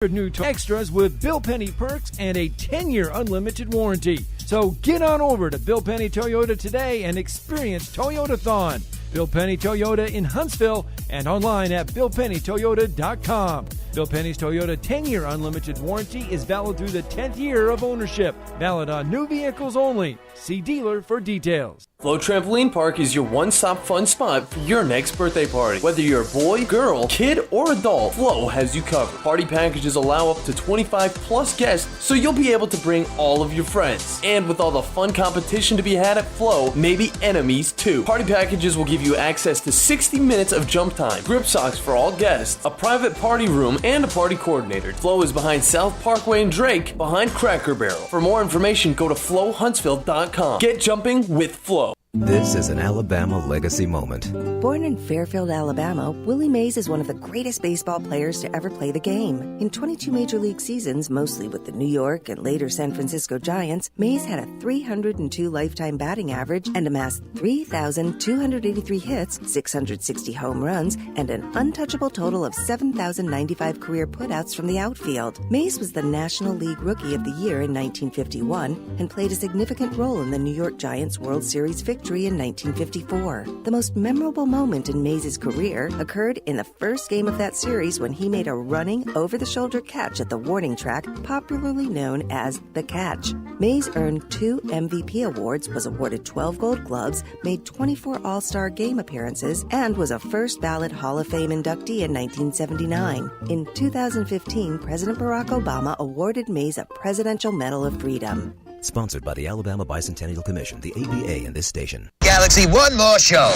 New extras with Bill Penny perks and a 10-year unlimited warranty. So get on over to Bill Penny Toyota today and experience Toyotathon. Bill Penny Toyota in Huntsville and online at BillPennyToyota.com. Bill Penny's Toyota 10-year unlimited warranty is valid through the 10th year of ownership. Valid on new vehicles only. See dealer for details. Flow Trampoline Park is your one-stop fun spot for your next birthday party. Whether you're a boy, girl, kid, or adult, Flow has you covered. Party packages allow up to 25 plus guests, so you'll be able to bring all of your friends. And with all the fun competition to be had at Flow, maybe enemies too. Party packages will give you access to 60 minutes of jump time, grip socks for all guests, a private party room, and a party coordinator. Flow is behind South Parkway and Drake, behind Cracker Barrel. For more information, go to flowhuntsville.com. Get jumping with Flow. This is an Alabama legacy moment. Born in Fairfield, Alabama, Willie Mays is one of the greatest baseball players to ever play the game. In 22 Major League seasons, mostly with the New York and later San Francisco Giants, Mays had a 302 lifetime batting average and amassed 3,283 hits, 660 home runs, and an untouchable total of 7,095 career putouts from the outfield. Mays was the National League Rookie of the Year in 1951 and played a significant role in the New York Giants World Series victory in 1954. The most memorable moment in Mays' career occurred in the first game of that series when he made a running, over-the-shoulder catch at the warning track, popularly known as the Catch. Mays earned 2 MVP awards, was awarded 12 Gold Gloves, made 24 All-Star Game appearances, and was a first-ballot Hall of Fame inductee in 1979. In 2015, President Barack Obama awarded Mays a Presidential Medal of Freedom. Sponsored by the Alabama Bicentennial Commission, the ABA, and this station. Galaxy, one more show.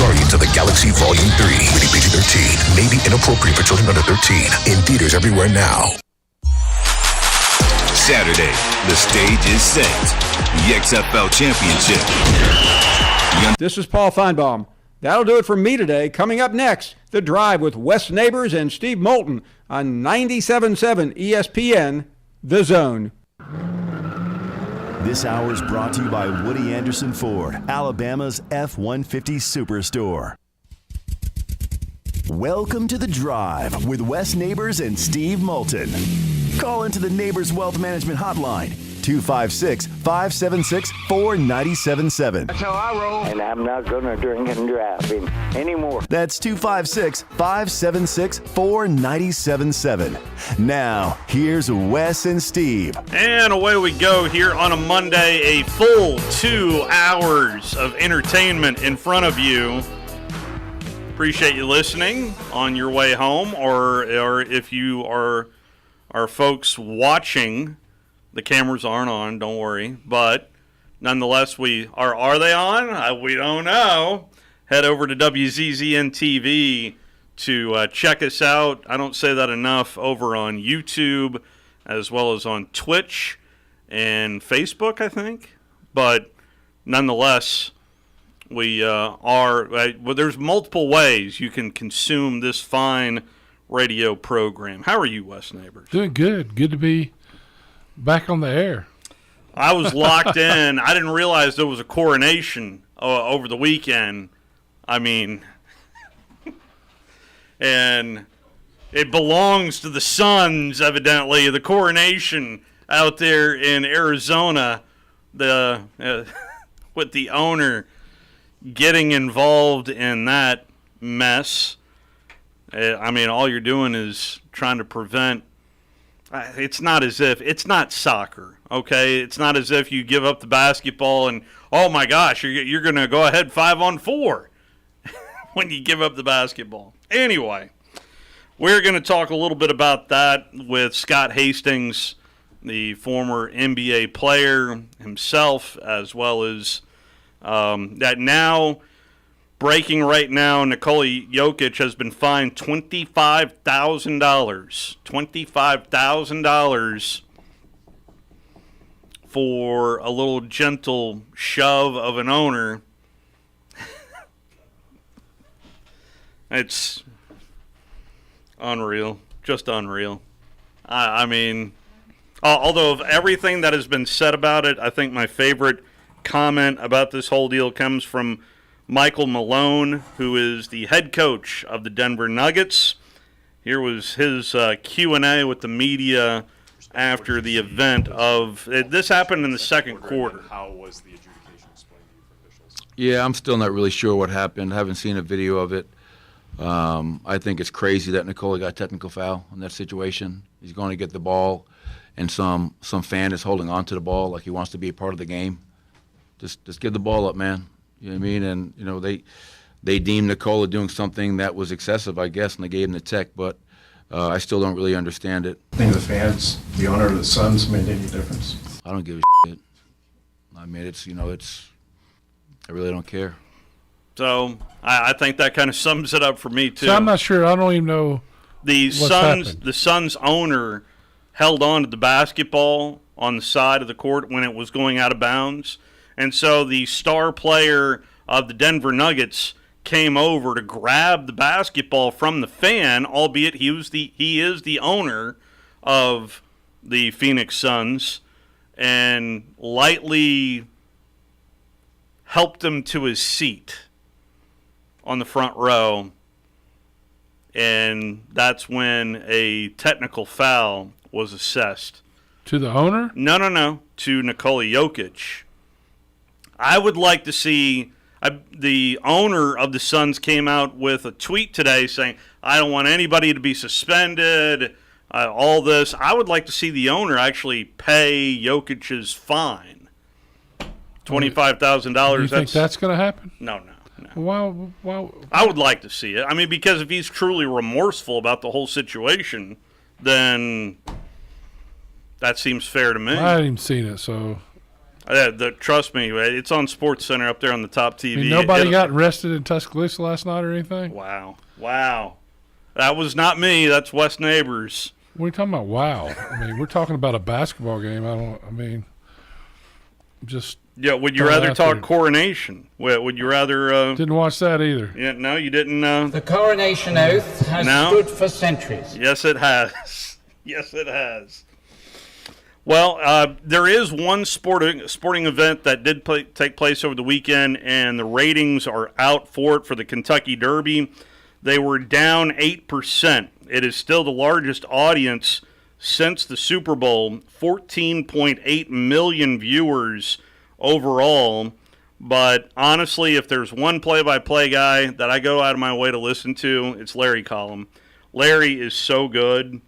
Guardians of the Galaxy Volume 3. Rated PG-13. May be inappropriate for children under 13. In theaters everywhere now. Saturday, the stage is set. The XFL Championship. This is Paul Feinbaum. That'll do it for me today. Coming up next, The Drive with Wes Neighbors and Steve Moulton on 97.7 ESPN, The Zone. This hour is brought to you by Woody Anderson Ford, Alabama's F-150 Superstore. Welcome to The Drive with Wes Neighbors and Steve Moulton. Call into the Neighbors Wealth Management Hotline, 256-576-4977. That's how I roll. And I'm not going to drink and drive anymore. That's 256-576-4977. Now, here's Wes and Steve. And away we go here on a Monday, a full 2 hours of entertainment in front of you. Appreciate you listening on your way home, or if you are folks watching. The cameras aren't on, don't worry. But nonetheless, are they on? We don't know. Head over to WZZN TV to check us out. I don't say that enough, over on YouTube as well as on Twitch and Facebook, I think. But nonetheless, there's multiple ways you can consume this fine radio program. How are you, Wes Neighbors? Doing good. Good to be back on the air. I was locked in. I didn't realize there was a coronation over the weekend. I mean, and it belongs to the Suns, evidently, the coronation out there in Arizona, with the owner getting involved in that mess. I mean, all you're doing is trying to prevent. It's not soccer, okay? It's not as if you give up the basketball and, oh my gosh, you're going to go ahead 5-on-4 when you give up the basketball. Anyway, we're going to talk a little bit about that with Scott Hastings, the former NBA player himself, as well as that now, breaking right now, Nikola Jokic has been fined $25,000 for a little gentle shove of an owner. It's unreal, just unreal. I mean, although of everything that has been said about it, I think my favorite comment about this whole deal comes from Michael Malone, who is the head coach of the Denver Nuggets. Here was his Q&A with the media after the event of this happened in the second quarter. How was the adjudication explained to you for officials? Yeah, I'm still not really sure what happened. I haven't seen a video of it. I think it's crazy that Nikola got technical foul in that situation. He's going to get the ball, and some fan is holding on to the ball like he wants to be a part of the game. Just give the ball up, man. You know what I mean? And they deemed Nikola doing something that was excessive, I guess, and they gave him the tech, but I still don't really understand it. I think the fans, the owner of the Suns, made any difference? I don't give a shit. I mean, I really don't care. So I think that kind of sums it up for me too. So I'm not sure. I don't even know. The Suns owner held on to the basketball on the side of the court when it was going out of bounds, and so the star player of the Denver Nuggets came over to grab the basketball from the fan, albeit he is the owner of the Phoenix Suns, and lightly helped him to his seat on the front row, and that's when a technical foul was assessed. To the owner? No, to Nikola Jokic. I would like to see the owner of the Suns came out with a tweet today saying, I don't want anybody to be suspended, all this. I would like to see the owner actually pay Jokic's fine. $25,000. You think that's going to happen? No. Why? I would like to see it. I mean, because if he's truly remorseful about the whole situation, then that seems fair to me. I haven't even seen it, so. Trust me, it's on Sports Center up there on the top TV. I mean, nobody got arrested in Tuscaloosa last night or anything? Wow. That was not me. That's West Neighbors. What are you talking about? Wow. I mean, we're talking about a basketball game. Yeah, would you rather talk coronation? Would you rather... Didn't watch that either. Yeah, no, you didn't... The coronation oath has stood for centuries. Yes, it has. Yes, it has. Well, there is one sporting event that did take place over the weekend, and the ratings are out for it for the Kentucky Derby. They were down 8%. It is still the largest audience since the Super Bowl, 14.8 million viewers overall. But honestly, if there's one play-by-play guy that I go out of my way to listen to, it's Larry Collum. Larry is so good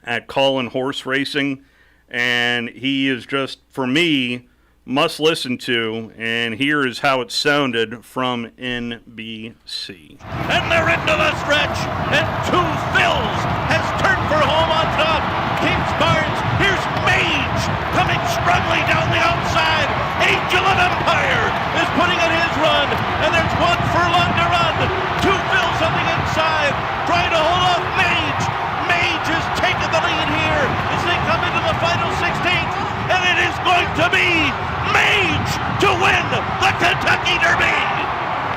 at calling horse racing, and he is just, for me, must listen to, and here is how it sounded from NBC. And they're into the stretch, and Two Phils has turned for home on top. Kings Barnes, here's Mage coming struggling down the outside. Angel of Empire is putting in his run, and there's 1 furlong to run. Two Phils on the inside, trying to hold off Mage. Mage has taken the lead here as they come into the final 16th, and it is going to be Mage to win the Kentucky Derby.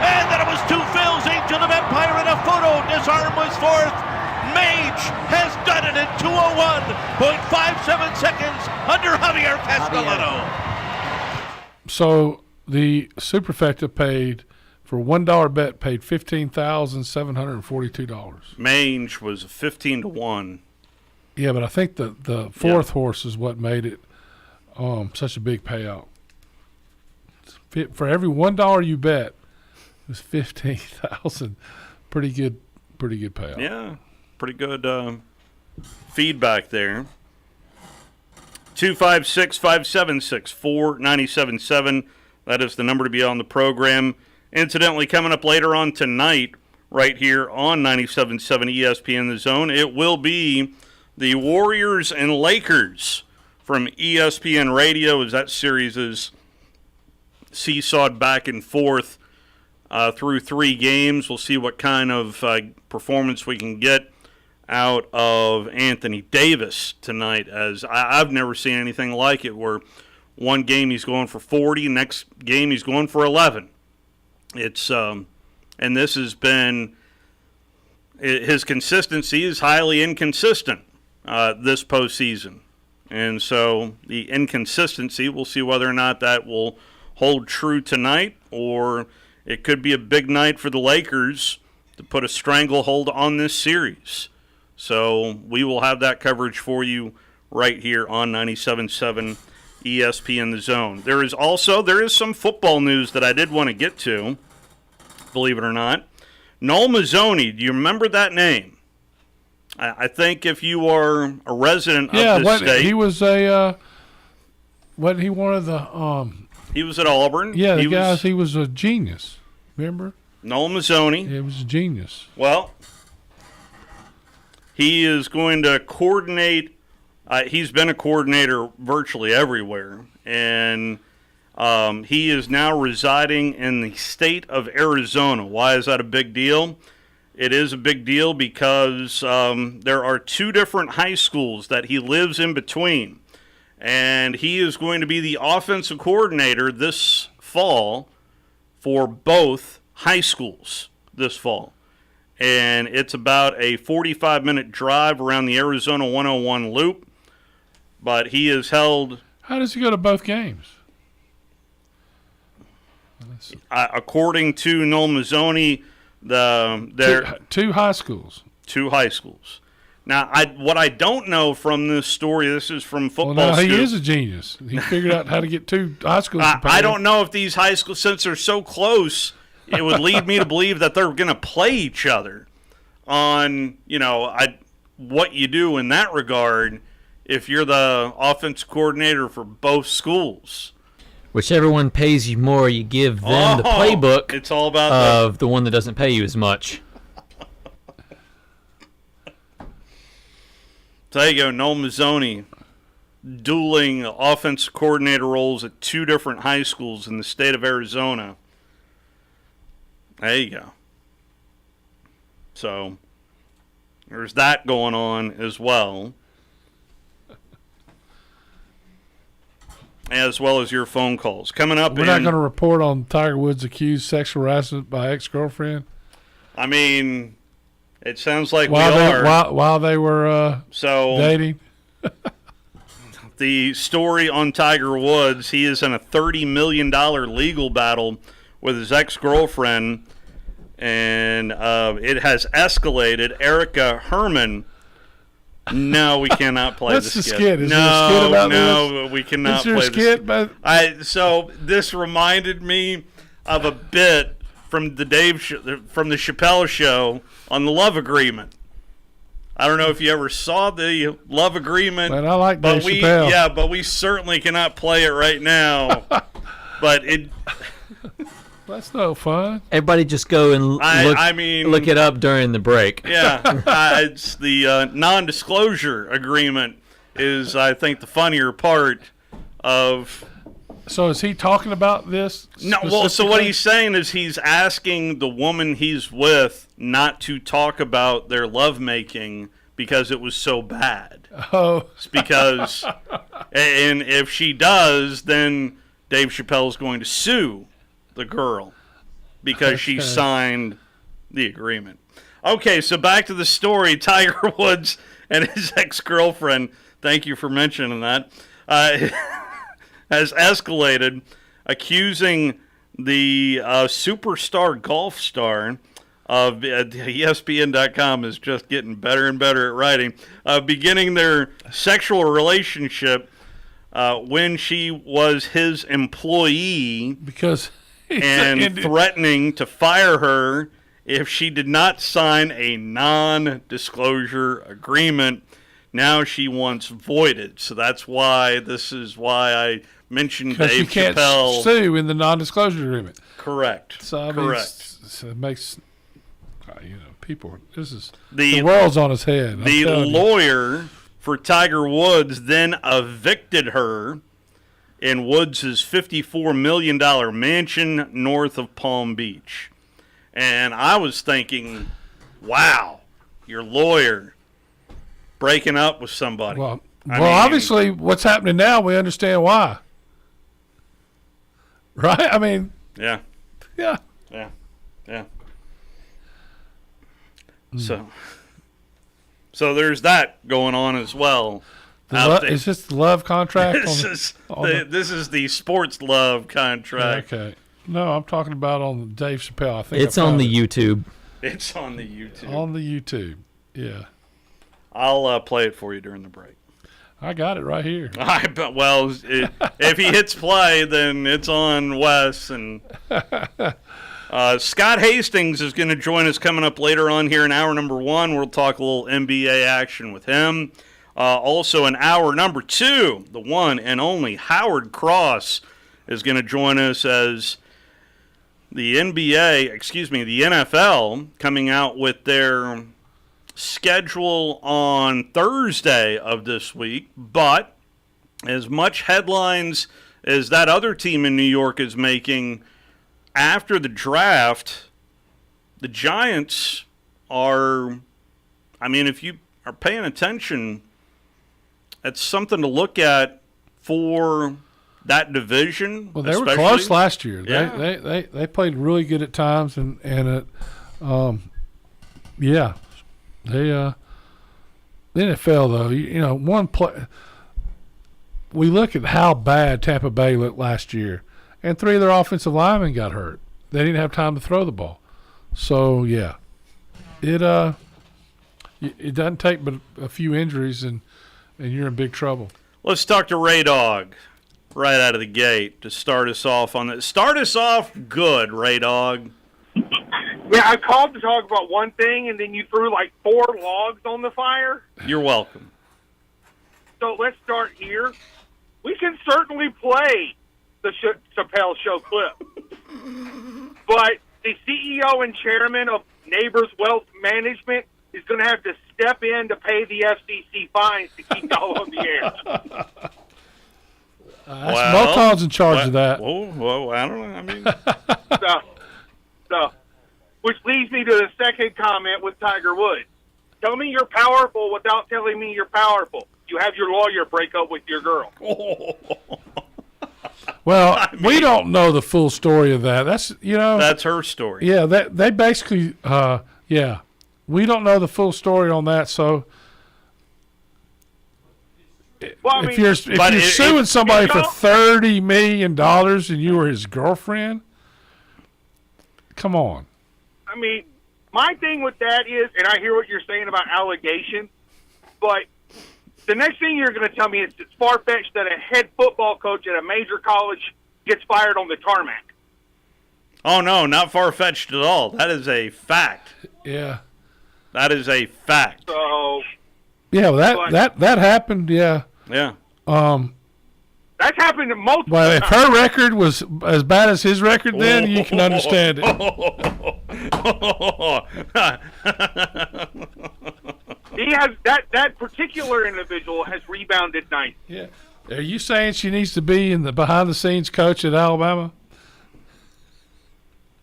And then it was Two Phils, Angel of Empire, and a photo. Disarm was fourth. Mage has done it in 2:01.57 seconds under Javier Castellano. So the superfecta paid for $1 bet paid $15,742. Mange was 15-1. Yeah, but I think the fourth horse is what made it such a big payout. For every $1 you bet, it was $15,000. Pretty good payout. Yeah, pretty good feedback there. 256-576-4977. That is the number to be on the program. Incidentally, coming up later on tonight, right here on 97.7 ESPN The Zone, it will be the Warriors and Lakers from ESPN Radio, as that series is seesawed back and forth through 3 games. We'll see what kind of performance we can get out of Anthony Davis tonight, as I've never seen anything like it, where one game he's going for 40, next game he's going for 11. It's and this has been, his consistency is highly inconsistent this postseason. And so the inconsistency, we'll see whether or not that will hold true tonight, or it could be a big night for the Lakers to put a stranglehold on this series. So we will have that coverage for you right here on 97.7 ESPN The Zone. There is some football news that I did want to get to, believe it or not. Noel Mazzoni, do you remember that name? I think if you are a resident of this state. He was wasn't he one of the he was at Auburn. Yeah, he was a genius. Remember? Noel Mazzoni. He was a genius. Well, he is going to coordinate. He's been a coordinator virtually everywhere, and he is now residing in the state of Arizona. Why is that a big deal? It is a big deal because there are two different high schools that he lives in between, and he is going to be the offensive coordinator this fall for both high schools this fall. And it's about a 45-minute drive around the Arizona 101 loop. But he is held... How does he go to both games? According to Noel Mazzoni, two high schools. Two high schools. Now, what I don't know from this story, this is from Football Well, Scoop. he is a genius. He figured out how to get two high schools. I don't know if these high schools, since they're so close, it would lead me to believe that they're going to play each other on, what you do in that regard if you're the offense coordinator for both schools. Whichever one pays you more, you give them the playbook. It's all about of the one that doesn't pay you as much. So there you go, Noel Mazzoni dueling offense coordinator roles at two different high schools in the state of Arizona. There you go. So there's that going on as well. As well as your phone calls. Coming up We're not going to report on Tiger Woods accused sexual harassment by ex-girlfriend? I mean, it sounds like we are. While they were dating? The story on Tiger Woods, he is in a $30 million legal battle with his ex-girlfriend, and it has escalated. Erica Herman... No, we cannot play What's the skit. Is there a skit about this? We cannot Is there play a skit? the skit. So this reminded me of a bit from the Chappelle Show on the Love Agreement. I don't know if you ever saw the Love Agreement. Man, I like Dave Chappelle. Yeah, but we certainly cannot play it right now. But it... That's no fun. Everybody just go and look it up during the break. Yeah, it's the non-disclosure agreement is, I think, the funnier part of... So is he talking about this? No, well, so what he's saying is he's asking the woman he's with not to talk about their lovemaking because it was so bad. Oh. It's because... and if she does, then Dave Chappelle's going to sue the girl because she signed the agreement. Okay, so back to the story. Tiger Woods and his ex-girlfriend, thank you for mentioning that, has escalated, accusing the superstar golf star of ESPN.com is just getting better and better at writing, beginning their sexual relationship when she was his employee. Because... and threatening to fire her if she did not sign a non-disclosure agreement. Now she wants voided. So that's why I mentioned Dave Chappelle. Can't sue in the non-disclosure agreement. Correct. So correct. It makes people. The world's on his head. The lawyer for Tiger Woods then evicted her in Woods' $54 million mansion north of Palm Beach. And I was thinking, wow, your lawyer breaking up with somebody. Well, obviously what's happening now, we understand why. Right? I mean. Yeah. Yeah. Yeah. Yeah. So there's that going on as well. Is this the love contract? This is the sports love contract. Okay. No, I'm talking about on Dave Chappelle. I think it's on the YouTube. It's on the YouTube. On the YouTube, yeah. I'll play it for you during the break. I got it right here. If he hits play, then it's on Wes. And Scott Hastings is going to join us coming up later on here in hour number 1. We'll talk a little NBA action with him. Also in hour number 2, the one and only Howard Cross is going to join us as the NFL coming out with their schedule on Thursday of this week, but as much headlines as that other team in New York is making after the draft, the Giants are, if you are paying attention, it's something to look at for that division. Well, they were close last year. Yeah. They played really good at times, and it, the NFL, though, one play. We look at how bad Tampa Bay looked last year, and 3 of their offensive linemen got hurt. They didn't have time to throw the ball. So, yeah, it doesn't take but a few injuries, and you're in big trouble. Let's talk to Ray Dog right out of the gate to start us off on that. Start us off good, Ray Dog. Yeah, I called to talk about one thing, and then you threw like 4 logs on the fire. You're welcome. So let's start here. We can certainly play the Chappelle Show clip. But the CEO and chairman of Neighbors Wealth Management is going to have to step in to pay the FCC fines to keep y'all on the air. Moulton's in charge of that. Well, I don't know. So, which leads me to the second comment with Tiger Woods. Tell me you're powerful without telling me you're powerful. You have your lawyer break up with your girl. Well, we don't know the full story of that. That's her story. Yeah, they basically, we don't know the full story on that. So, if you're suing somebody for $30 million and you were his girlfriend, come on. My thing with that is, and I hear what you're saying about allegations, but the next thing you're going to tell me is it's far-fetched that a head football coach at a major college gets fired on the tarmac. Oh, no, not far-fetched at all. That is a fact. Yeah. That is a fact. So. Yeah, that happened, yeah. Yeah. That's happened to multiple Well, if times. her record was as bad as his record, then you can understand it. He has that particular individual has rebounded nice. Yeah. Are you saying she needs to be in the behind-the-scenes coach at Alabama?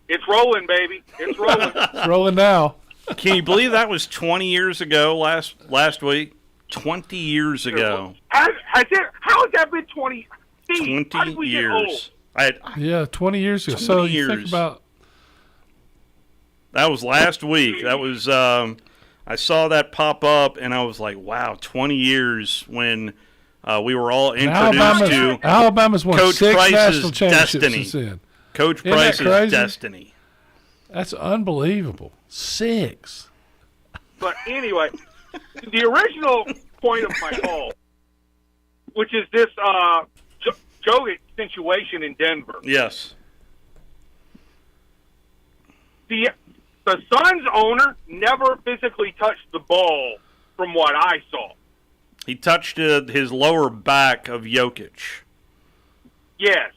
It's rolling, baby. It's rolling. It's rolling now. Can you believe that was 20 years ago last week? 20 years ago. How has that been 20? Steve, 20 years. 20 years ago. 20 so years. You think about. That was last week. That was I saw that pop up, and I was like, wow, 20 years when we were all introduced to Alabama's won Coach 6 national Price's championships destiny. since then. Coach Isn't that Price's crazy? destiny. That's unbelievable. 6. But anyway, the original point of my call, which is this Jokic situation in Denver. Yes. The Suns owner never physically touched the ball from what I saw. He touched his lower back of Jokic. Yes.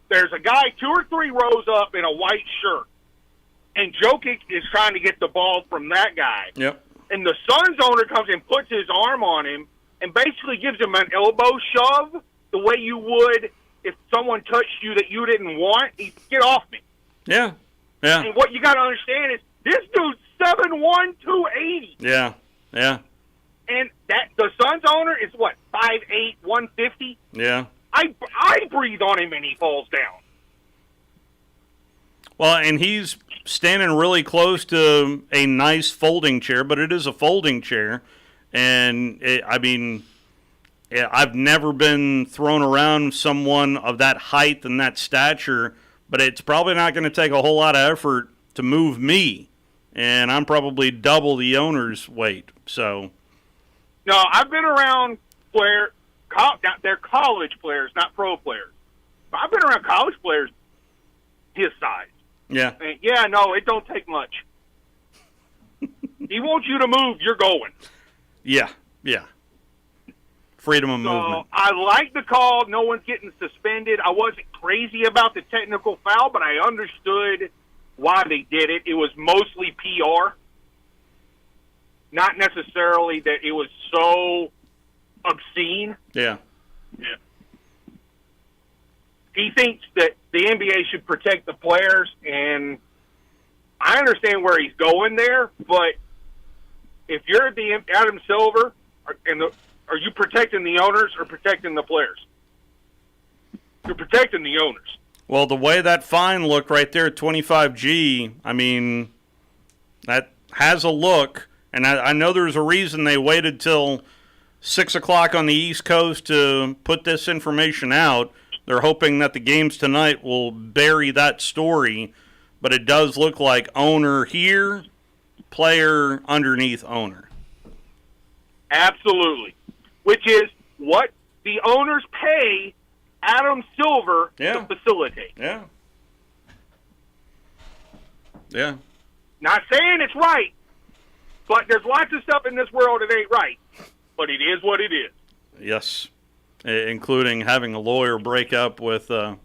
There's a guy 2 or 3 rows up in a white shirt, and Jokic is trying to get the ball from that guy. Yep. And the Suns owner comes and puts his arm on him and basically gives him an elbow shove the way you would if someone touched you that you didn't want. He'd get off me. Yeah. Yeah. And what you got to understand is this dude's 7'1", 280. Yeah. Yeah. And that the Suns owner is, 5'8", 150? Yeah. I breathe on him and he falls down. Well, and he's standing really close to a nice folding chair, but it is a folding chair. And, I've never been thrown around someone of that height and that stature, but it's probably not going to take a whole lot of effort to move me. And I'm probably double the owner's weight. So, No, I've been around they're college players, not pro players. I've been around college players his size. Yeah. And yeah, no, it don't take much. He wants you to move, you're going. Yeah. Freedom of movement. I like the call. No one's getting suspended. I wasn't crazy about the technical foul, but I understood why they did it. It was mostly PR. Not necessarily that it was so obscene. Yeah. He thinks that the NBA should protect the players, and I understand where he's going there, but if you're the Adam Silver, are you protecting the owners or protecting the players? You're protecting the owners. Well, the way that fine looked right there, 25G, I mean, that has a look. And I know there's a reason they waited till 6 o'clock on the East Coast to put this information out. They're hoping that the games tonight will bury that story. But it does look like owner here, player underneath owner. Absolutely. Which is what the owners pay Adam Silver to facilitate. Yeah. Not saying it's right, but there's lots of stuff in this world that ain't right. But it is what it is. Yes. Including having a lawyer break up with a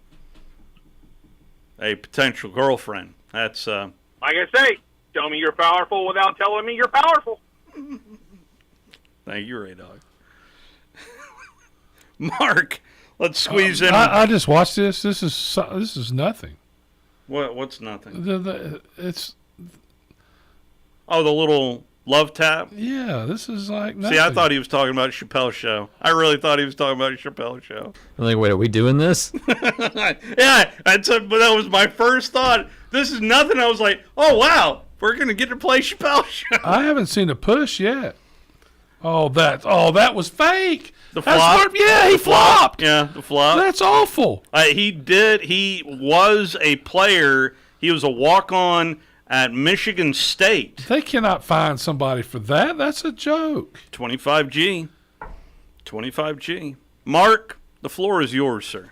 potential girlfriend. That's like I say, tell me you're powerful without telling me you're powerful. Thank you, Ray Dog. Mark, let's squeeze in. I just watched this. This is nothing. What's nothing? It's the little love tap. Yeah, this is like nothing. See, I thought he was talking about Chappelle's show. I really thought he was talking about Chappelle's show. I'm like, wait, are we doing this? Yeah, but that was my first thought. This is nothing. I was like, oh wow, we're gonna get to play Chappelle's show. I haven't seen a push yet. That was fake. The flop? He flopped. Yeah, the flop. That's awful. He did. He was a player. He was a walk-on at Michigan State. They cannot find somebody for that. That's a joke. 25G. Mark, the floor is yours, sir.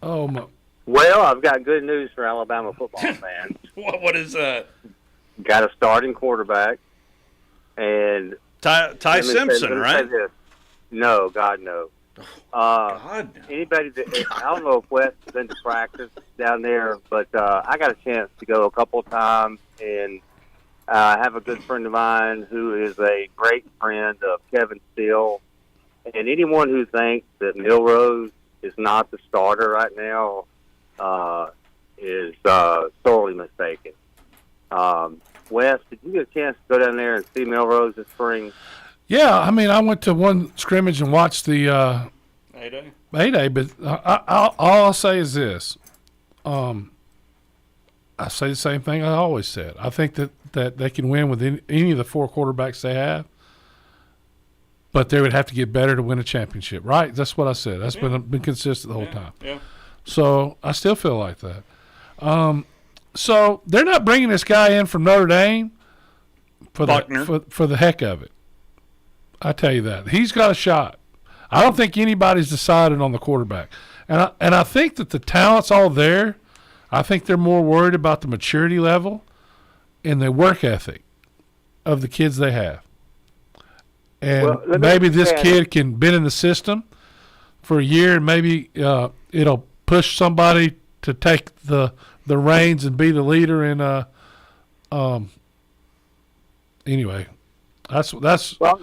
Oh, my. Well, I've got good news for Alabama football fans. What is that? Got a starting quarterback. And Ty Simpson, right? No, God, no. God, no. Anybody that I don't know if Wes has been to practice down there, but I got a chance to go a couple of times, and I have a good friend of mine who is a great friend of Kevin Steele. And anyone who thinks that Milrose is not the starter right now is sorely mistaken. Wes, did you get a chance to go down there and see Milrose this spring? Yeah, I mean, I went to one scrimmage and watched the A-Day, but all I'll say is this. I say the same thing I always said. I think that they can win with any of the four quarterbacks they have, but they would have to get better to win a championship, right? That's what I said. That's been consistent the whole time. Yeah. So I still feel like that. So they're not bringing this guy in from Notre Dame for the heck of it. I tell you that. He's got a shot. I don't think anybody's decided on the quarterback. And I think that the talent's all there. I think they're more worried about the maturity level and the work ethic of the kids they have. And maybe this kid can been in the system for a year, and maybe it'll push somebody to take the reins and be the leader. And anyway, that's. Well,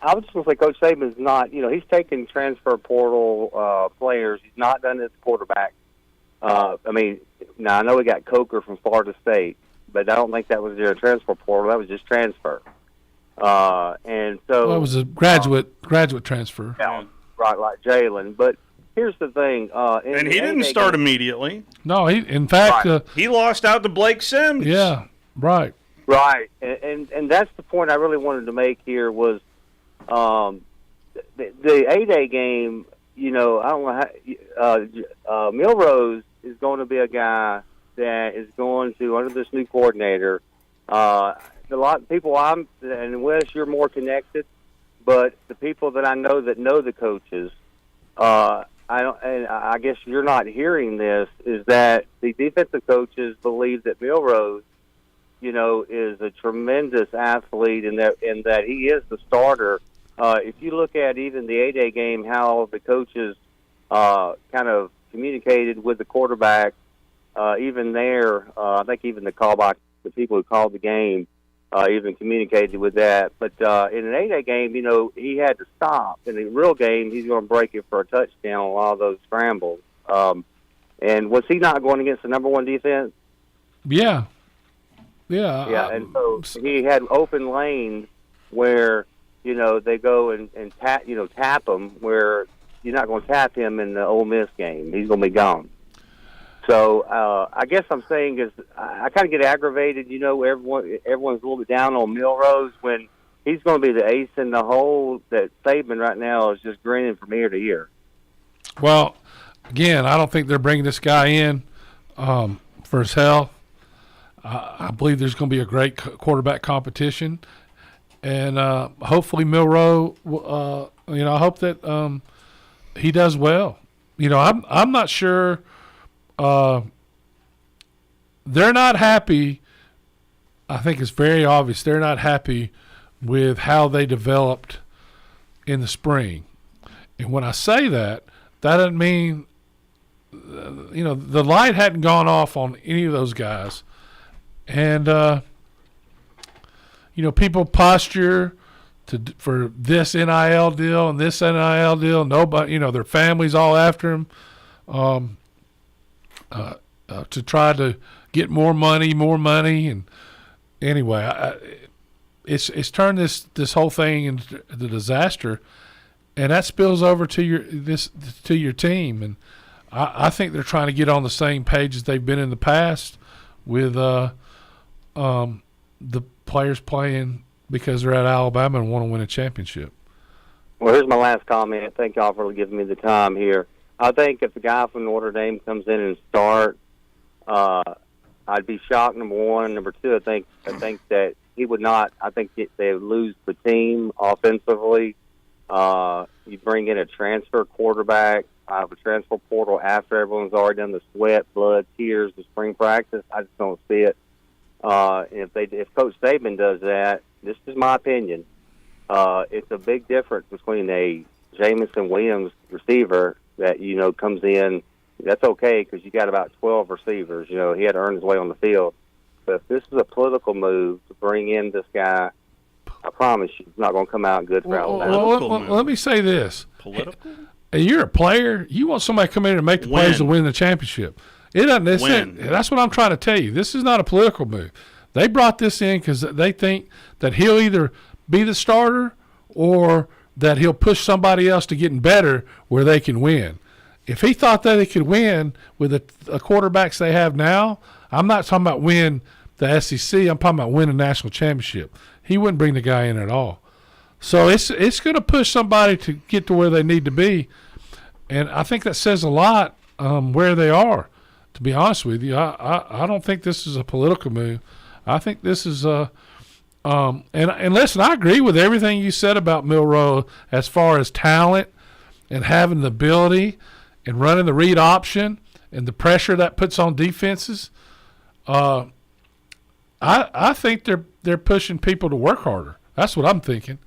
I was just going to say Coach Saban's not. He's taking transfer portal players. He's not done this quarterback. Now I know we got Coker from Florida State, but I don't think that was their transfer portal. That was just transfer. And so it was a graduate transfer. Yeah, right, like Jalen. But here's the thing. And he didn't start immediately. No, in fact, he lost out to Blake Sims. Yeah, right. Right, and that's the point I really wanted to make here was the A-Day game. I don't know how Milrose is going to be a guy that is going to, under this new coordinator, a lot of people and Wes, you're more connected, but the people that I know that know the coaches, I guess you're not hearing this, is that the defensive coaches believe that Milrose, is a tremendous athlete and that he is the starter. If you look at even the A-Day game, how the coaches kind of communicated with the quarterback, even there, I think even the people who called the game even communicated with that. But in an 8-day game, he had to stop. In the real game, he's going to break it for a touchdown on a lot of those scrambles. And was he not going against the number one defense? Yeah. And so he had open lanes where, they go and tap him, where you're not going to tap him in the Ole Miss game. He's going to be gone. So I guess I'm saying is I kind of get aggravated. Everyone's a little bit down on Milrose when he's going to be the ace in the hole. That Saban right now is just grinning from ear to ear. Well, again, I don't think they're bringing this guy in for his health. I believe there's going to be a great quarterback competition, and hopefully Milroe. I hope that he does well. I'm not sure. They're not happy. I think it's very obvious they're not happy with how they developed in the spring. And when I say that doesn't mean, the light hadn't gone off on any of those guys. And, people posture for this NIL deal and this NIL deal. Nobody, their families all after them. To try to get more money, and anyway, it's turned this whole thing into the disaster, and that spills over to your team, and I think they're trying to get on the same page as they've been in the past with the players playing because they're at Alabama and want to win a championship. Well, here's my last comment. Thank y'all for giving me the time here. I think if the guy from Notre Dame comes in and starts, I'd be shocked. Number one, number two, I think that he would not. I think they would lose the team offensively. You bring in a transfer quarterback, a transfer portal after everyone's already done the sweat, blood, tears, the spring practice. I just don't see it. If Coach Saban does that, this is my opinion. It's a big difference between a Jamison Williams receiver that comes in. That's okay because you got about 12 receivers. He had to earn his way on the field. But if this is a political move to bring in this guy, I promise you, it's not going to come out good for Alabama. Let me say this: political. You're a player. You want somebody to come in and make the plays to win the championship. It doesn't. That's what I'm trying to tell you. This is not a political move. They brought this in because they think that he'll either be the starter or that he'll push somebody else to getting better where they can win. If he thought that he could win with the quarterbacks they have now, I'm not talking about win the SEC. I'm talking about win a national championship. He wouldn't bring the guy in at all. So it's going to push somebody to get to where they need to be, and I think that says a lot where they are. To be honest with you, I don't think this is a political move. I think this is and listen, I agree with everything you said about Milroe as far as talent and having the ability and running the read option and the pressure that puts on defenses. I think they're pushing people to work harder. That's what I'm thinking.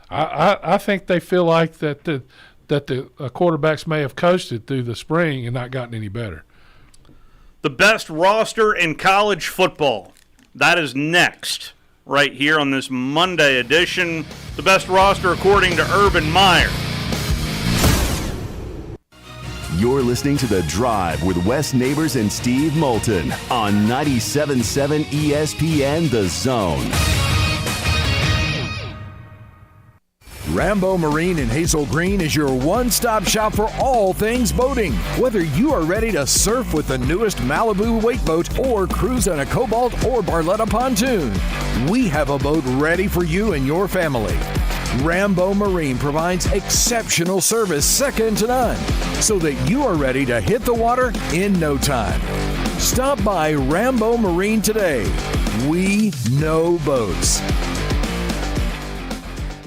I think they feel like that the quarterbacks may have coasted through the spring and not gotten any better. The best roster in college football. That is next, right here on this Monday edition. The best roster according to Urban Meyer. You're listening to The Drive with Wes Neighbors and Steve Moulton on 97.7 ESPN The Zone. Rambo Marine in Hazel Green is your one-stop shop for all things boating. Whether you are ready to surf with the newest Malibu wake boat or cruise on a Cobalt or Barletta pontoon, we have a boat ready for you and your family. Rambo Marine provides exceptional service second to none, so that you are ready to hit the water in no time. Stop by Rambo Marine today. We know boats.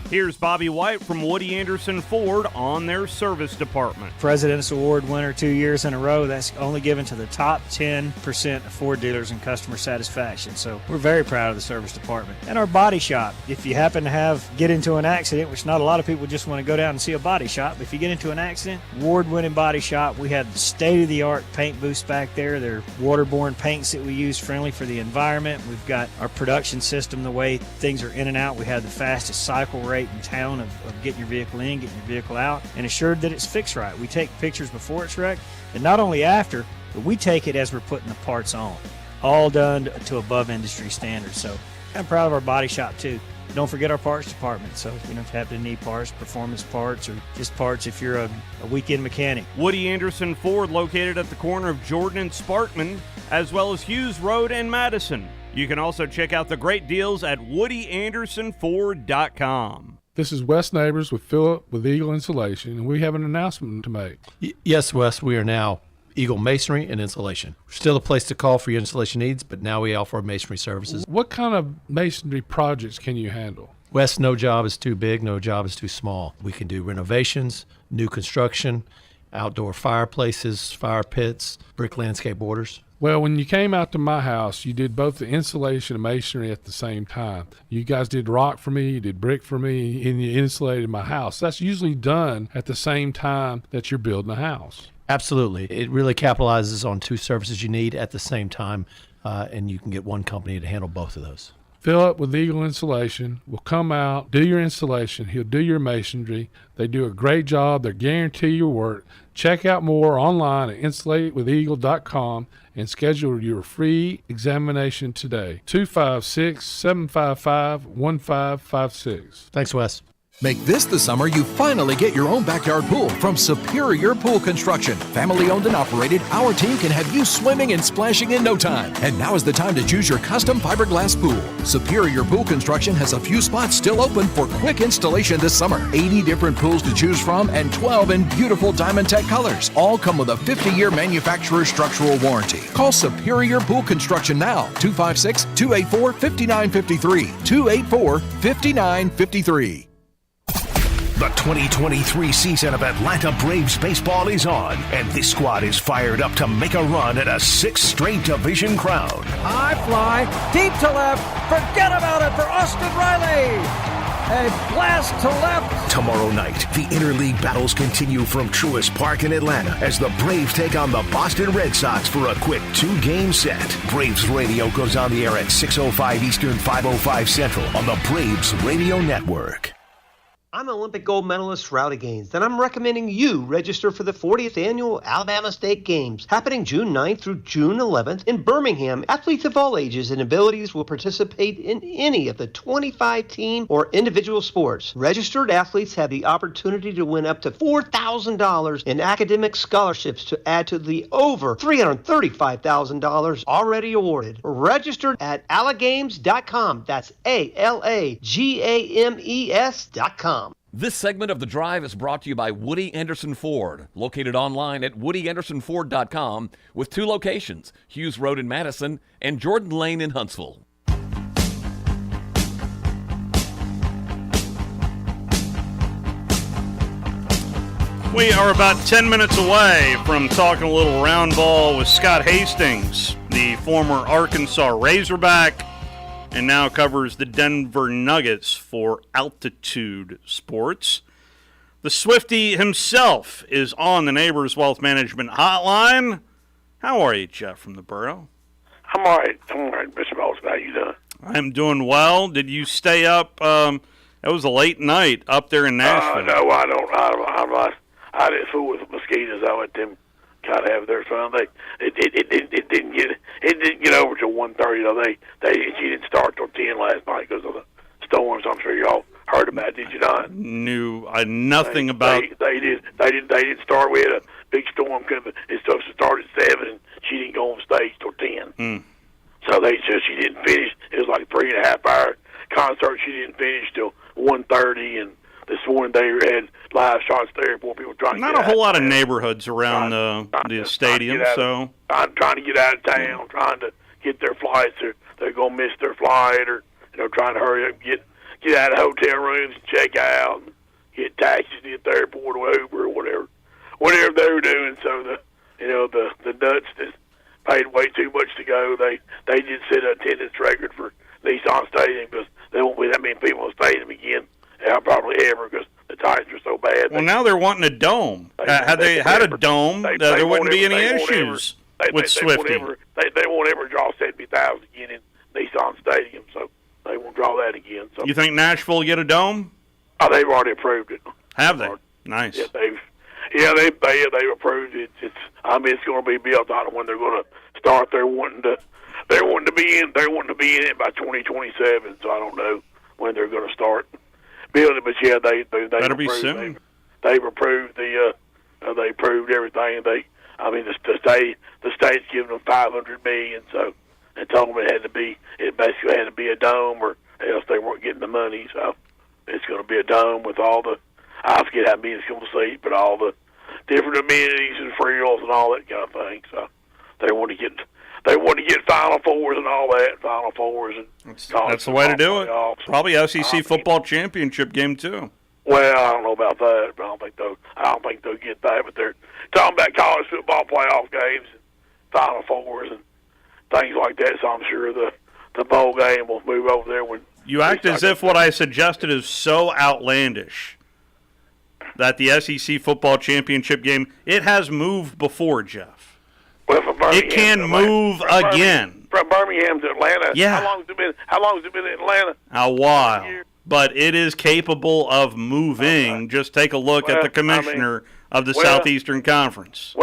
Here's Bobby White from Woody Anderson Ford on their service department. President's Award winner 2 years in a row. That's only given to the top 10% of Ford dealers in customer satisfaction. So we're very proud of the service department. And our body shop. If you happen to get into an accident, which not a lot of people just want to go down and see a body shop, but if you get into an accident, award-winning body shop. We have state-of-the-art paint booths back there. They're waterborne paints that we use, friendly for the environment. We've got our production system, the way things are in and out. We have the fastest cycle rate in town of getting your vehicle in, getting your vehicle out, and assured that it's fixed right. We take pictures before it's wrecked, and not only after, but we take it as we're putting the parts on. All done to above industry standards. So I'm proud of our body shop too. Don't forget our parts department. So you don't have to need parts, performance parts, or just parts if you're a weekend mechanic. Woody Anderson Ford, located at the corner of Jordan and Sparkman, as well as Hughes Road and Madison. You can also check out the great deals at WoodyAndersonFord.com. This is Wes Neighbors with Philip with Eagle Insulation, and we have an announcement to make. Yes, Wes, we are now Eagle Masonry and Insulation. We're still a place to call for your installation needs, but now we offer masonry services. What kind of masonry projects can you handle? Wes, no job is too big, no job is too small. We can do renovations, new construction, outdoor fireplaces, fire pits, brick landscape borders. Well, when you came out to my house, you did both the insulation and masonry at the same time. You guys did rock for me, you did brick for me, and you insulated my house. That's usually done at the same time that you're building a house. Absolutely. It really capitalizes on two services you need at the same time, and you can get one company to handle both of those. Philip with Eagle Insulation will come out, do your installation. He'll do your masonry. They do a great job. They guarantee your work. Check out more online at insulatedwitheagle.com and schedule your free examination today. 256-755-1556. Thanks, Wes. Make this the summer you finally get your own backyard pool from Superior Pool Construction. Family owned and operated, our team can have you swimming and splashing in no time. And now is the time to choose your custom fiberglass pool. Superior Pool Construction has a few spots still open for quick installation this summer. 80 different pools to choose from and 12 in beautiful Diamond Tech colors. All come with a 50-year manufacturer's structural warranty. Call Superior Pool Construction now. 256-284-5953. 284-5953. The 2023 season of Atlanta Braves baseball is on, and this squad is fired up to make a run at a sixth straight division crown. High fly, deep to left, forget about it for Austin Riley. A blast to left. Tomorrow night, the interleague battles continue from Truist Park in Atlanta as the Braves take on the Boston Red Sox for a quick two-game set. Braves Radio goes on the air at 6:05 Eastern, 5:05 Central on the Braves Radio Network. I'm Olympic gold medalist Rowdy Gaines, and I'm recommending you register for the 40th Annual Alabama State Games, happening June 9th through June 11th in Birmingham. Athletes of all ages and abilities will participate in any of the 25 team or individual sports. Registered athletes have the opportunity to win up to $4,000 in academic scholarships to add to the over $335,000 already awarded. Registered at alagames.com. That's ALAGAMES.com. This segment of The Drive is brought to you by Woody Anderson Ford, located online at WoodyAndersonFord.com with two locations, Hughes Road in Madison and Jordan Lane in Huntsville. We are about 10 minutes away from talking a little round ball with Scott Hastings, the former Arkansas Razorback, and now covers the Denver Nuggets for Altitude Sports. The Swiftie himself is on the Neighbors Wealth Management Hotline. How are you, Jeff, from the Borough? I'm all right, Mr. Bowles. How you doing? I'm doing well. Did you stay up? It was a late night up there in Nashville. No, I don't. I didn't fool with the mosquitoes. I let them kind of have their fun. It didn't get over till 1:30. She didn't start till 10 last night because of the storms. I'm sure y'all heard about it, did you not? Knew nothing about. They didn't start. We had a big storm coming. It's supposed to start at 7, and she didn't go on stage till 10. So she didn't finish. It was like a 3.5 hour concert. She didn't finish till 1:30, and this morning they had live shots there for people trying to get out. Not a whole lot of neighborhoods around the stadium, so I'm trying to get out of town, trying to get their flights. They're going to miss their flight, or trying to hurry up and get out of hotel rooms and check out, and get taxis to get the airport or Uber or whatever they were doing. So the nuts that paid way too much to go, they did set an attendance record for Nissan Stadium because there won't be that many people in the stadium again, probably ever, because the Titans are so bad. Well, now they're wanting a dome. Had they had a dome, there wouldn't be any issues with Swifty. They won't ever draw 70,000 again in Nissan Stadium, so they won't draw that again. So you think Nashville will get a dome? Oh, they've already approved it. Have they? Nice. Yeah, they've approved it. It's going to be built. I don't know when they're going to start. They're wanting to be in it by 2027. So I don't know when they're going to start building. But yeah, they better be soon. They've approved they approved everything. The state's giving them $500 million. So they told them it basically had to be a dome, or else they weren't getting the money. So it's going to be a dome with all the, I forget how many it's going to seat, but all the different amenities and frills and all that kind of thing. So they want to get Final Fours and all that. Final Fours and that's the way to do it. Probably SEC football championship game too. Well, I don't know about that, but I don't think they'll get that. But they're talking about college football playoff games, and Final Fours, and things like that. So I'm sure the bowl game will move over there when. You act as if what I suggested is so outlandish that the SEC football championship game, it has moved before, Jeff. Well, from Birmingham it can move again. From Birmingham to Atlanta. Yeah. How long has it been in Atlanta? A while. But it is capable of moving. Just take a look at the commissioner of the Southeastern Conference.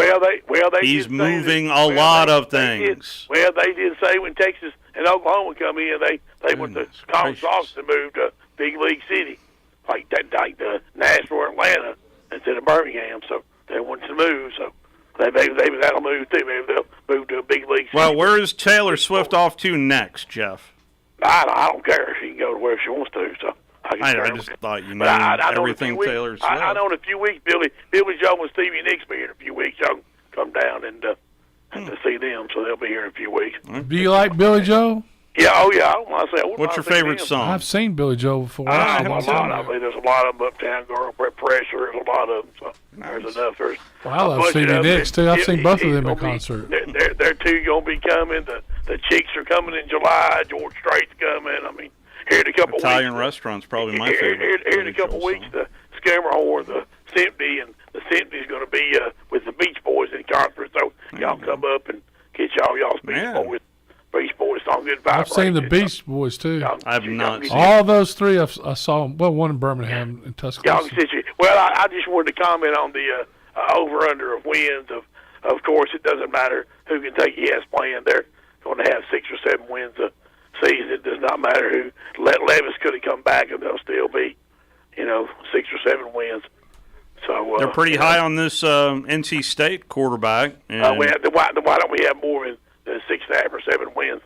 He's moving a lot of things. They did say when Texas and Oklahoma come in, they went to conference office and moved to Big League City, like Nashville or Atlanta instead of Birmingham. So they wanted to move. So maybe that'll move too. Maybe they'll move to a Big League City. Well, where is Taylor Swift off to next, Jeff? I don't care. She can go to where she wants to. So I just thought you knew everything Taylor Swift. I know in a few weeks, Billy Joe and Stevie Nicks be here in a few weeks. Y'all come down and to see them, so they'll be here in a few weeks. Do you like Billy Joe? Yeah, I don't want to say. What's your favorite song? I've seen Billy Joe before. I have a lot. I mean, there's a lot of them. Uptown Girl, Pressure. There's a lot of them. So there's enough. Well, I love Stevie Nicks too. I've seen both of them in concert. They're two gonna be coming. The Cheeks are coming in July. George Strait's coming. I mean, here in a couple weeks. Italian Restaurant's probably my favorite. Here in a couple weeks, the Scamerhorn, the Symphony, and the Symphony's going to be with the Beach Boys in concert. So y'all come up and get y'all's Beach Boys song. Good vibration. I've seen the Beach Boys too. I have not. All those three I saw. Well, one in Birmingham and Tuscaloosa. Well, I just wanted to comment on the over/under of wins. Of course, it doesn't matter who Kentucky has playing. They're going to have 6 or 7 wins a season. It does not matter who. Levis could have come back, and they'll still be, 6 or 7 wins. So they're pretty high on this NC State quarterback. Why don't we have more than 6.5 or 7 wins?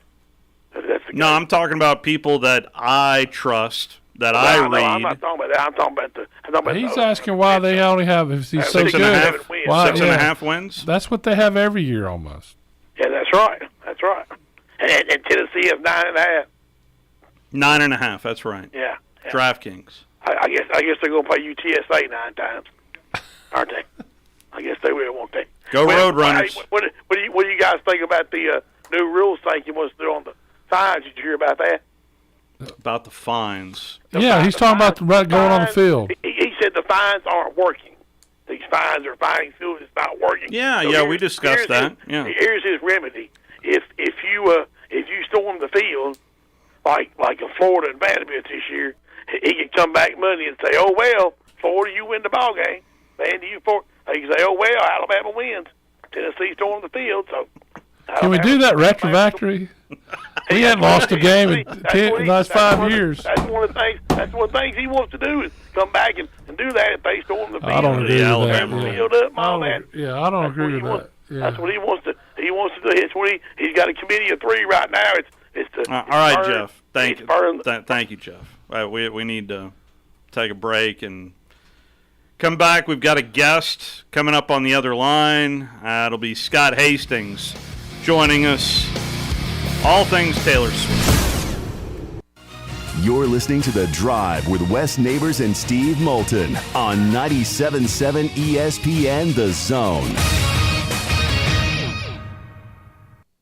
No, I'm talking about people that I trust, that I read. I'm not talking about that. I'm talking about He's asking why they only have, if he's so good, 6.5 wins? That's what they have every year almost. Yeah, that's right. That's right. And Tennessee has 9.5. 9.5, that's right. Yeah. DraftKings. I guess they're going to play UTSA 9 times, aren't they? I guess they will, won't they? Go Roadrunners. What do you guys think about the new rules thing he wants to do on the fines? Did you hear about that? About the fines. He's talking about going on the field. He said the fines aren't working. These fines are fining schools. It's not working. Yeah, we discussed that. Here's his remedy. If you storm the field, like in Florida and Vanderbilt this year, he can come back Monday and say, "Oh well, Florida, you win the ball game." Vandy, he can say, "Oh well, Alabama wins. Tennessee stormed the field." So can we do that retroactively? We hadn't lost a game in the last 5 years. That's one of the things he wants to do is come back and do that if they storm the field. I don't agree with that. I don't agree with that. That's what he wants to. He wants to do. It's what he's got a committee of 3 right now. It's to. All right, Jeff. Thank you. Thank you, Jeff. We need to take a break and come back. We've got a guest coming up on the other line. It'll be Scott Hastings joining us. All things Taylor Swift. You're listening to The Drive with Wes Neighbors and Steve Moulton on 97.7 ESPN The Zone.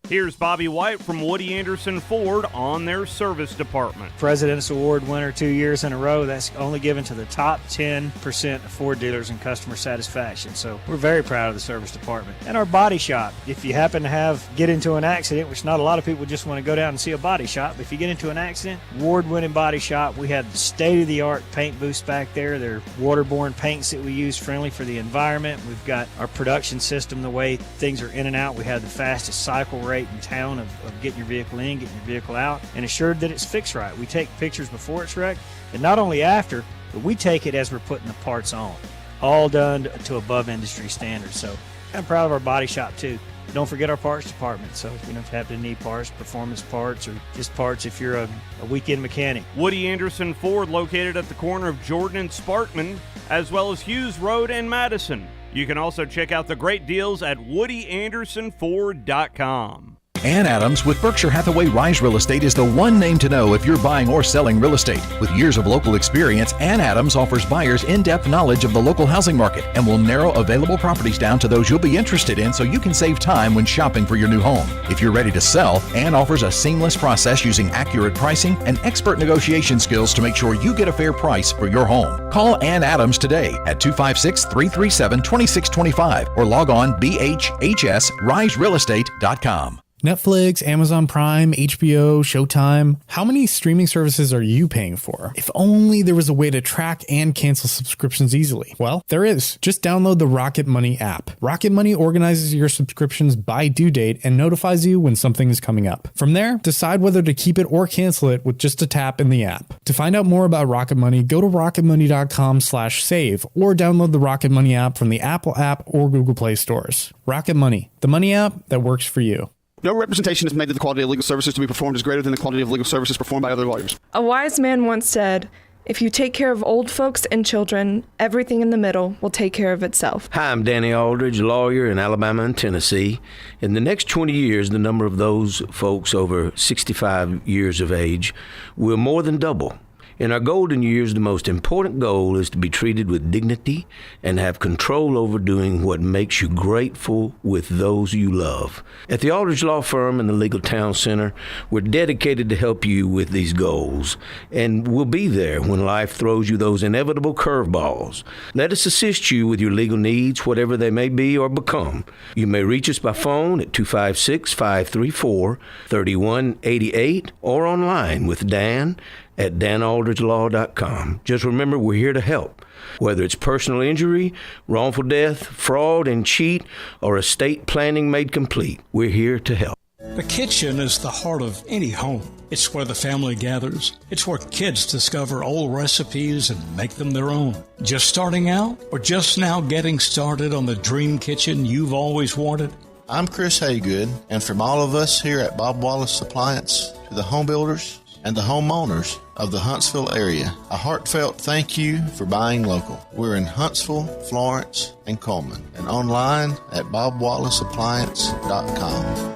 Here's Bobby White from Woody Anderson Ford on their service department. President's Award winner 2 years in a row. That's only given to the top 10% of Ford dealers in customer satisfaction. So we're very proud of the service department. And our body shop. If you happen to get into an accident, which not a lot of people just want to go down and see a body shop, but if you get into an accident, award-winning body shop. We have state-of-the-art paint booths back there. They're waterborne paints that we use, friendly for the environment. We've got our production system, the way things are in and out. We have the fastest cycle rate in town of getting your vehicle in, getting your vehicle out, and assured that it's fixed right. We take pictures before it's wrecked, and not only after, but we take it as we're putting the parts on. All done to above industry standards. So I'm proud of our body shop too. Don't forget our parts department. So you don't have to need parts, performance parts, or just parts if you're a weekend mechanic. Woody Anderson Ford, located at the corner of Jordan and Sparkman, as well as Hughes Road and Madison. You can also check out the great deals at WoodyAndersonFord.com. Ann Adams with Berkshire Hathaway Rise Real Estate is the one name to know if you're buying or selling real estate. With years of local experience, Ann Adams offers buyers in-depth knowledge of the local housing market and will narrow available properties down to those you'll be interested in so you can save time when shopping for your new home. If you're ready to sell, Ann offers a seamless process using accurate pricing and expert negotiation skills to make sure you get a fair price for your home. Call Ann Adams today at 256-337-2625 or log on bhhsriserealestate.com. Netflix, Amazon Prime, HBO, Showtime. How many streaming services are you paying for? If only there was a way to track and cancel subscriptions easily. Well, there is. Just download the Rocket Money app. Rocket Money organizes your subscriptions by due date and notifies you when something is coming up. From there, decide whether to keep it or cancel it with just a tap in the app. To find out more about Rocket Money, go to rocketmoney.com/save or download the Rocket Money app from the Apple app or Google Play stores. Rocket Money, the money app that works for you. No representation is made that the quality of legal services to be performed is greater than the quality of legal services performed by other lawyers. A wise man once said, "If you take care of old folks and children, everything in the middle will take care of itself." Hi, I'm Danny Aldridge, lawyer in Alabama and Tennessee. In the next 20 years, the number of those folks over 65 years of age will more than double. In our golden years, the most important goal is to be treated with dignity and have control over doing what makes you grateful with those you love. At the Aldridge Law Firm and the Legal Town Center, we're dedicated to help you with these goals, and we'll be there when life throws you those inevitable curveballs. Let us assist you with your legal needs, whatever they may be or become. You may reach us by phone at 256-534-3188 or online with Dan at danaldridgelaw.com. Just remember, we're here to help. Whether it's personal injury, wrongful death, fraud and cheat, or estate planning made complete, we're here to help. The kitchen is the heart of any home. It's where the family gathers. It's where kids discover old recipes and make them their own. Just starting out or just now getting started on the dream kitchen you've always wanted? I'm Chris Haygood, and from all of us here at Bob Wallace Appliance to the home builders and the homeowners of the Huntsville area, a heartfelt thank you for buying local. We're in Huntsville, Florence, and Coleman, and online at bobwallaceappliance.com.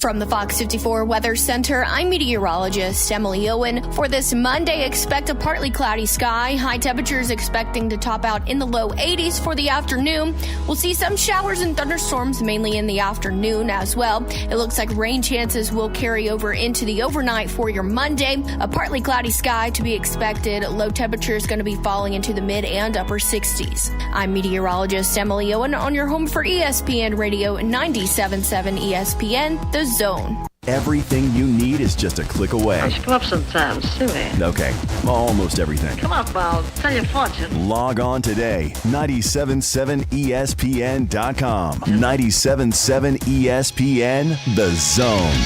From the Fox 54 Weather Center, I'm meteorologist Emily Owen. For this Monday, expect a partly cloudy sky. High temperatures expecting to top out in the low 80s for the afternoon. We'll see some showers and thunderstorms mainly in the afternoon as well. It looks like rain chances will carry over into the overnight for your Monday. A partly cloudy sky to be expected. Low temperatures going to be falling into the mid and upper 60s. I'm meteorologist Emily Owen on your home for ESPN Radio 97.7 ESPN, The Zone. Everything you need is just a click away. I screw up sometimes, silly. Okay, almost everything. Come on, pal. Tell your fortune. Log on today. 977ESPN.com. 977 ESPN, The Zone.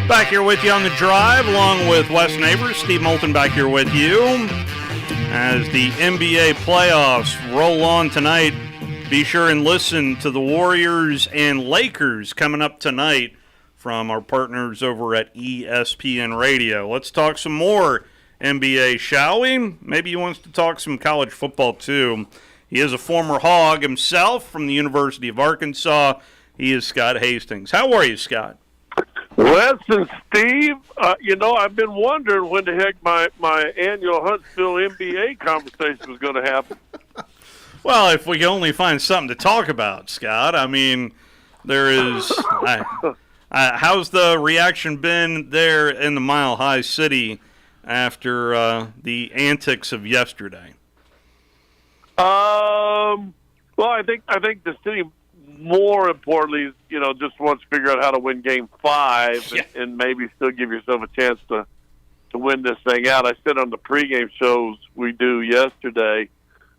Back here with you on the drive, along with Wes Neighbors. Steve Moulton back here with you as the NBA playoffs roll on tonight. Be sure and listen to the Warriors and Lakers coming up tonight from our partners over at ESPN Radio. Let's talk some more NBA, shall we? Maybe he wants to talk some college football, too. He is a former Hog himself from the University of Arkansas. He is Scott Hastings. How are you, Scott? Wes and Steve, I've been wondering when the heck my annual Huntsville NBA conversation was going to happen. Well, if we can only find something to talk about, Scott. I mean, there is... how's the reaction been there in the Mile High City after the antics of yesterday? Well, I think the city, more importantly, just wants to figure out how to win Game 5 and maybe still give yourself a chance to win this thing out. I said on the pregame shows we do yesterday,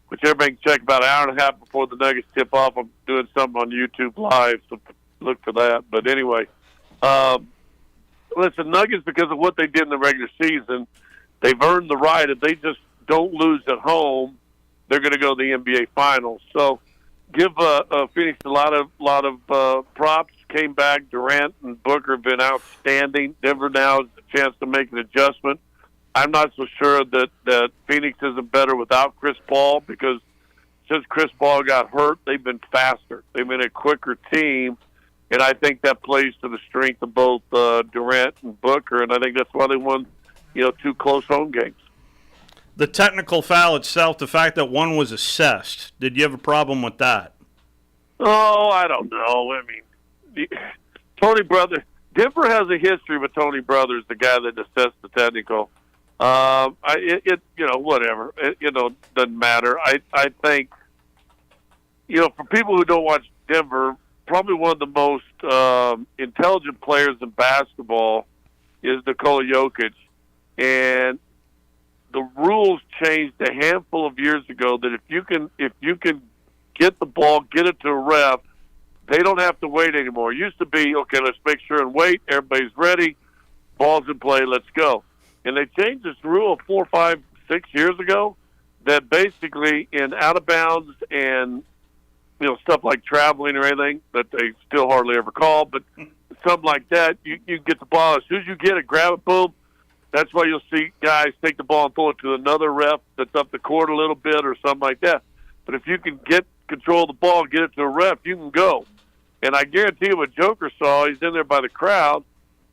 which everybody can check about an hour and a half before the Nuggets tip off. I'm doing something on YouTube Live, so look for that. But anyway, listen, Nuggets, because of what they did in the regular season, they've earned the right. If they just don't lose at home, they're going to go to the NBA Finals. So give Phoenix a lot of props. Came back. Durant and Booker have been outstanding. Denver now has a chance to make an adjustment. I'm not so sure that Phoenix isn't better without Chris Paul, because since Chris Paul got hurt, they've been faster. They've been a quicker team, and I think that plays to the strength of both Durant and Booker, and I think that's why they won, 2 close home games. The technical foul itself, the fact that one was assessed, did you have a problem with that? Oh, I don't know. I mean, Tony Brothers, Denver has a history with Tony Brothers, the guy that assessed the technical. Whatever. It doesn't matter. I think, for people who don't watch Denver, probably one of the most intelligent players in basketball is Nikola Jokic. And the rules changed a handful of years ago that if you can get the ball, get it to a ref, they don't have to wait anymore. It used to be, okay, let's make sure and wait. Everybody's ready. Ball's in play. Let's go. And they changed this rule 4, 5, 6 years ago that basically in out of bounds and, stuff like traveling or anything that they still hardly ever call, but something like that, you get the ball. As soon as you get it, grab it, boom. That's why you'll see guys take the ball and throw it to another ref that's up the court a little bit or something like that. But if you can get control of the ball and get it to a ref, you can go. And I guarantee you what Joker saw, he's in there by the crowd.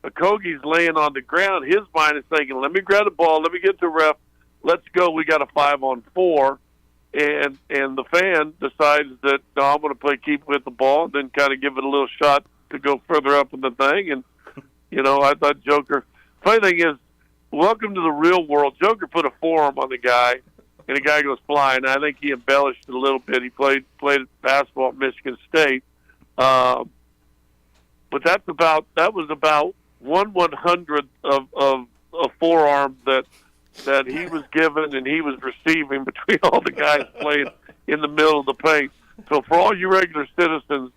Okogie's laying on the ground. His mind is thinking, let me grab the ball, let me get to the ref, let's go. We got a 5-on-4. And the fan decides that, no, I'm going to play keep with the ball, then kind of give it a little shot to go further up in the thing. And, I thought Joker. Funny thing is, welcome to the real world. Joker put a forearm on the guy, and the guy goes flying. I think he embellished it a little bit. He played basketball at Michigan State. But that was about 1/100th of a forearm that he was given and he was receiving between all the guys playing in the middle of the paint. So for all you regular citizens,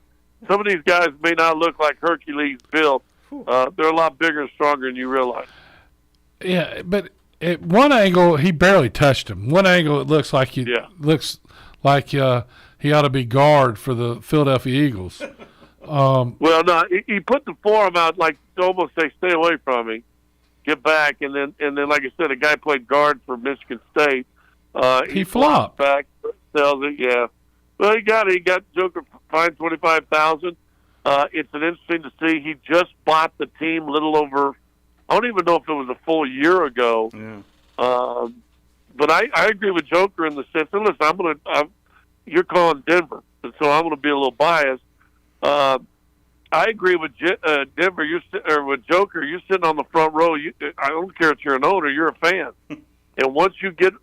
some of these guys may not look like Hercules built. They're a lot bigger and stronger than you realize. Yeah, but at one angle, he barely touched him. One angle, it looks like he ought to be guard for the Philadelphia Eagles. Well, no, he put the forearm out like to almost say, "Stay away from me, get back." And then, like I said, a guy played guard for Michigan State. He flopped back, sells it. Yeah, well, he got Joker fined $25,000. It's an interesting to see. He just bought the team a little over. I don't even know if it was a full year ago. Yeah. But I agree with Joker in the sense. And listen, you're calling Denver, and so I'm going to be a little biased. I agree with Denver. With Joker, you're sitting on the front row. I don't care if you're an owner, you're a fan. And once you get,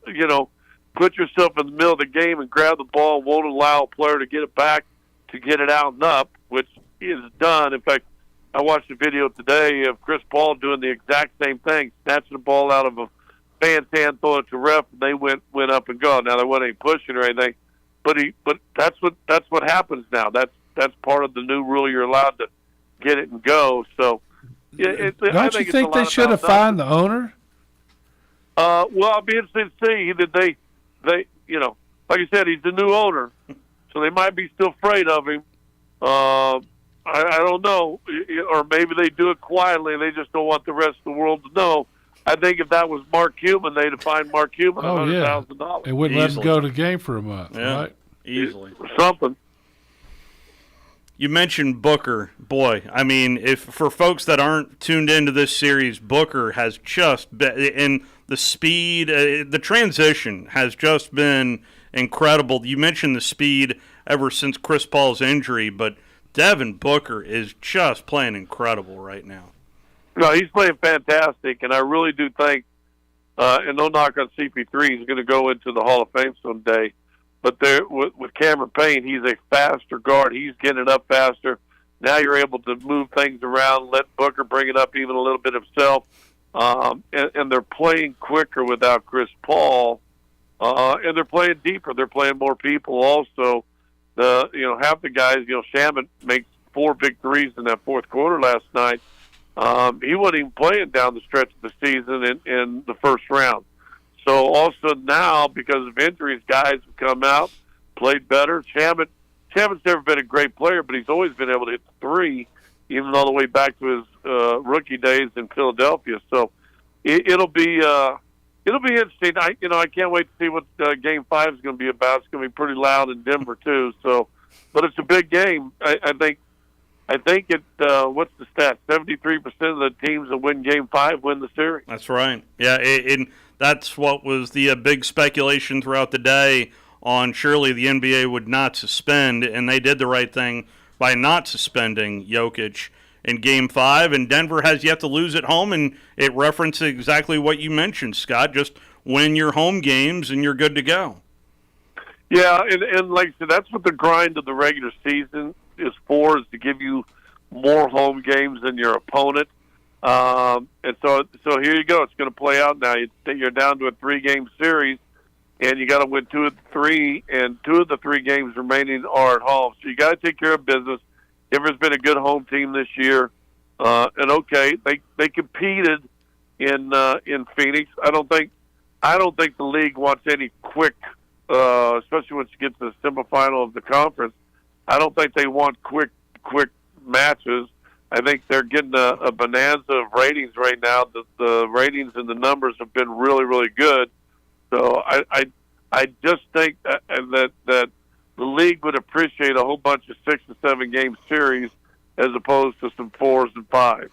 put yourself in the middle of the game and grab the ball, won't allow a player to get it back, to get it out and up, which is done. In fact, I watched a video today of Chris Paul doing the exact same thing, snatching the ball out of a fan's hand, throwing it to ref, and they went up and go. Now there wasn't any pushing or anything, but that's what happens now. That's part of the new rule. You're allowed to get it and go. So, don't you think they should have fined the owner? Well, I'll be interested to see that they, like I said, he's the new owner, so they might be still afraid of him. I don't know, or maybe they do it quietly and they just don't want the rest of the world to know. I think if that was Mark Cuban, they'd have fined Mark Cuban $100,000. They wouldn't let him go to the game for a month, right? Easily. Something. You mentioned Booker. Boy, I mean, if for folks that aren't tuned into this series, Booker has just been, in the speed, the transition has just been incredible. You mentioned the speed ever since Chris Paul's injury, but Devin Booker is just playing incredible right now. No, he's playing fantastic, and I really do think, and no knock on CP3, he's going to go into the Hall of Fame someday. But there, with Cameron Payne, he's a faster guard. He's getting it up faster. Now you're able to move things around, let Booker bring it up even a little bit himself. And they're playing quicker without Chris Paul. And they're playing deeper. They're playing more people also. Half the guys, Shamet makes 4 big threes in that fourth quarter last night. He wasn't even playing down the stretch of the season in the first round. So also now, because of injuries, guys have come out, played better. Shamet's never been a great player, but he's always been able to hit the three, even all the way back to his rookie days in Philadelphia. So it'll be interesting. I can't wait to see what Game 5 is going to be about. It's going to be pretty loud in Denver too. So, but it's a big game. I think it. What's the stat? 73% of the teams that win Game 5 win the series. That's right. Yeah, that's what was the big speculation throughout the day on surely the NBA would not suspend, and they did the right thing by not suspending Jokic in Game 5, and Denver has yet to lose at home, and it references exactly what you mentioned, Scott. Just win your home games, and you're good to go. Yeah, and like I said, that's what the grind of the regular season is for, is to give you more home games than your opponent. And so here you go. It's going to play out now. You're down to a 3-game series, and you got to win 2 of the 3, and 2 of the 3 games remaining are at home. So you got to take care of business. Denver's been a good home team this year, and okay, they competed in Phoenix. I don't think the league wants any quick, especially once you get to the semifinal of the conference. I don't think they want quick matches. I think they're getting a bonanza of ratings right now. The ratings and the numbers have been really, really good. So I just think that the league would appreciate a whole bunch of 6 to 7 game series as opposed to some 4s and 5s.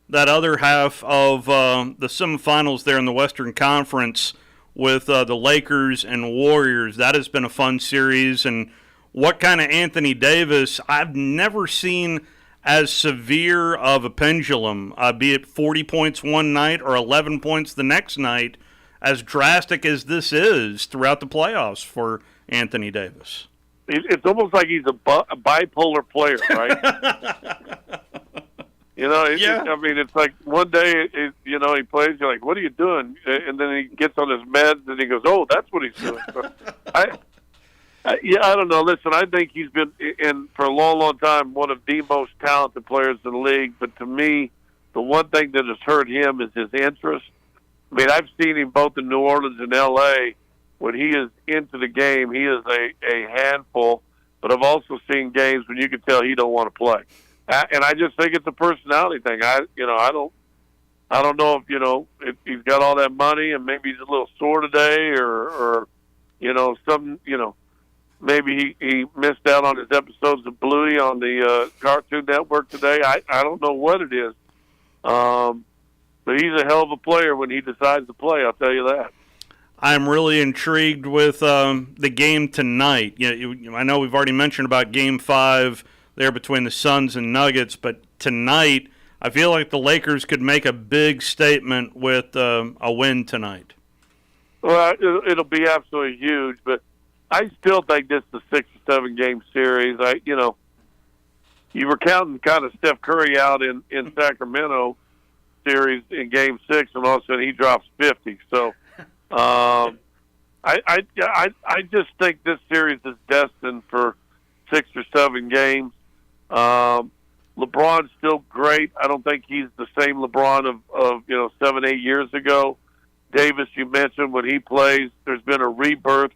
That other half of the semifinals there in the Western Conference with the Lakers and Warriors, that has been a fun series. And what kind of Anthony Davis, I've never seen as severe of a pendulum, be it 40 points one night or 11 points the next night, as drastic as this is throughout the playoffs for Anthony Davis. It's almost like he's a bipolar player, right? I mean, it's like one day, he plays, you're like, what are you doing? And then he gets on his meds, and he goes, oh, that's what he's doing. I don't know. Listen, I think he's been, for a long, long time, one of the most talented players in the league. But to me, the one thing that has hurt him is his interest. I mean, I've seen him both in New Orleans and L.A. When he is into the game, he is a handful. But I've also seen games when you can tell he don't want to play. And I just think it's a personality thing. I don't know if he's got all that money and maybe he's a little sore today or something, maybe he missed out on his episodes of Bluey on the Cartoon Network today. I don't know what it is. But he's a hell of a player when he decides to play, I'll tell you that. I'm really intrigued with the game tonight. I know we've already mentioned about Game 5 there between the Suns and Nuggets, but tonight I feel like the Lakers could make a big statement with a win tonight. Well, it'll be absolutely huge, but I still think this is a 6 or 7 game series. You were counting kind of Steph Curry out in Sacramento series in Game 6, and all of a sudden he drops 50. So I just think this series is destined for 6 or 7 games. LeBron's still great. I don't think he's the same LeBron of 7, 8 years ago. Davis, you mentioned, when he plays, there's been a rebirth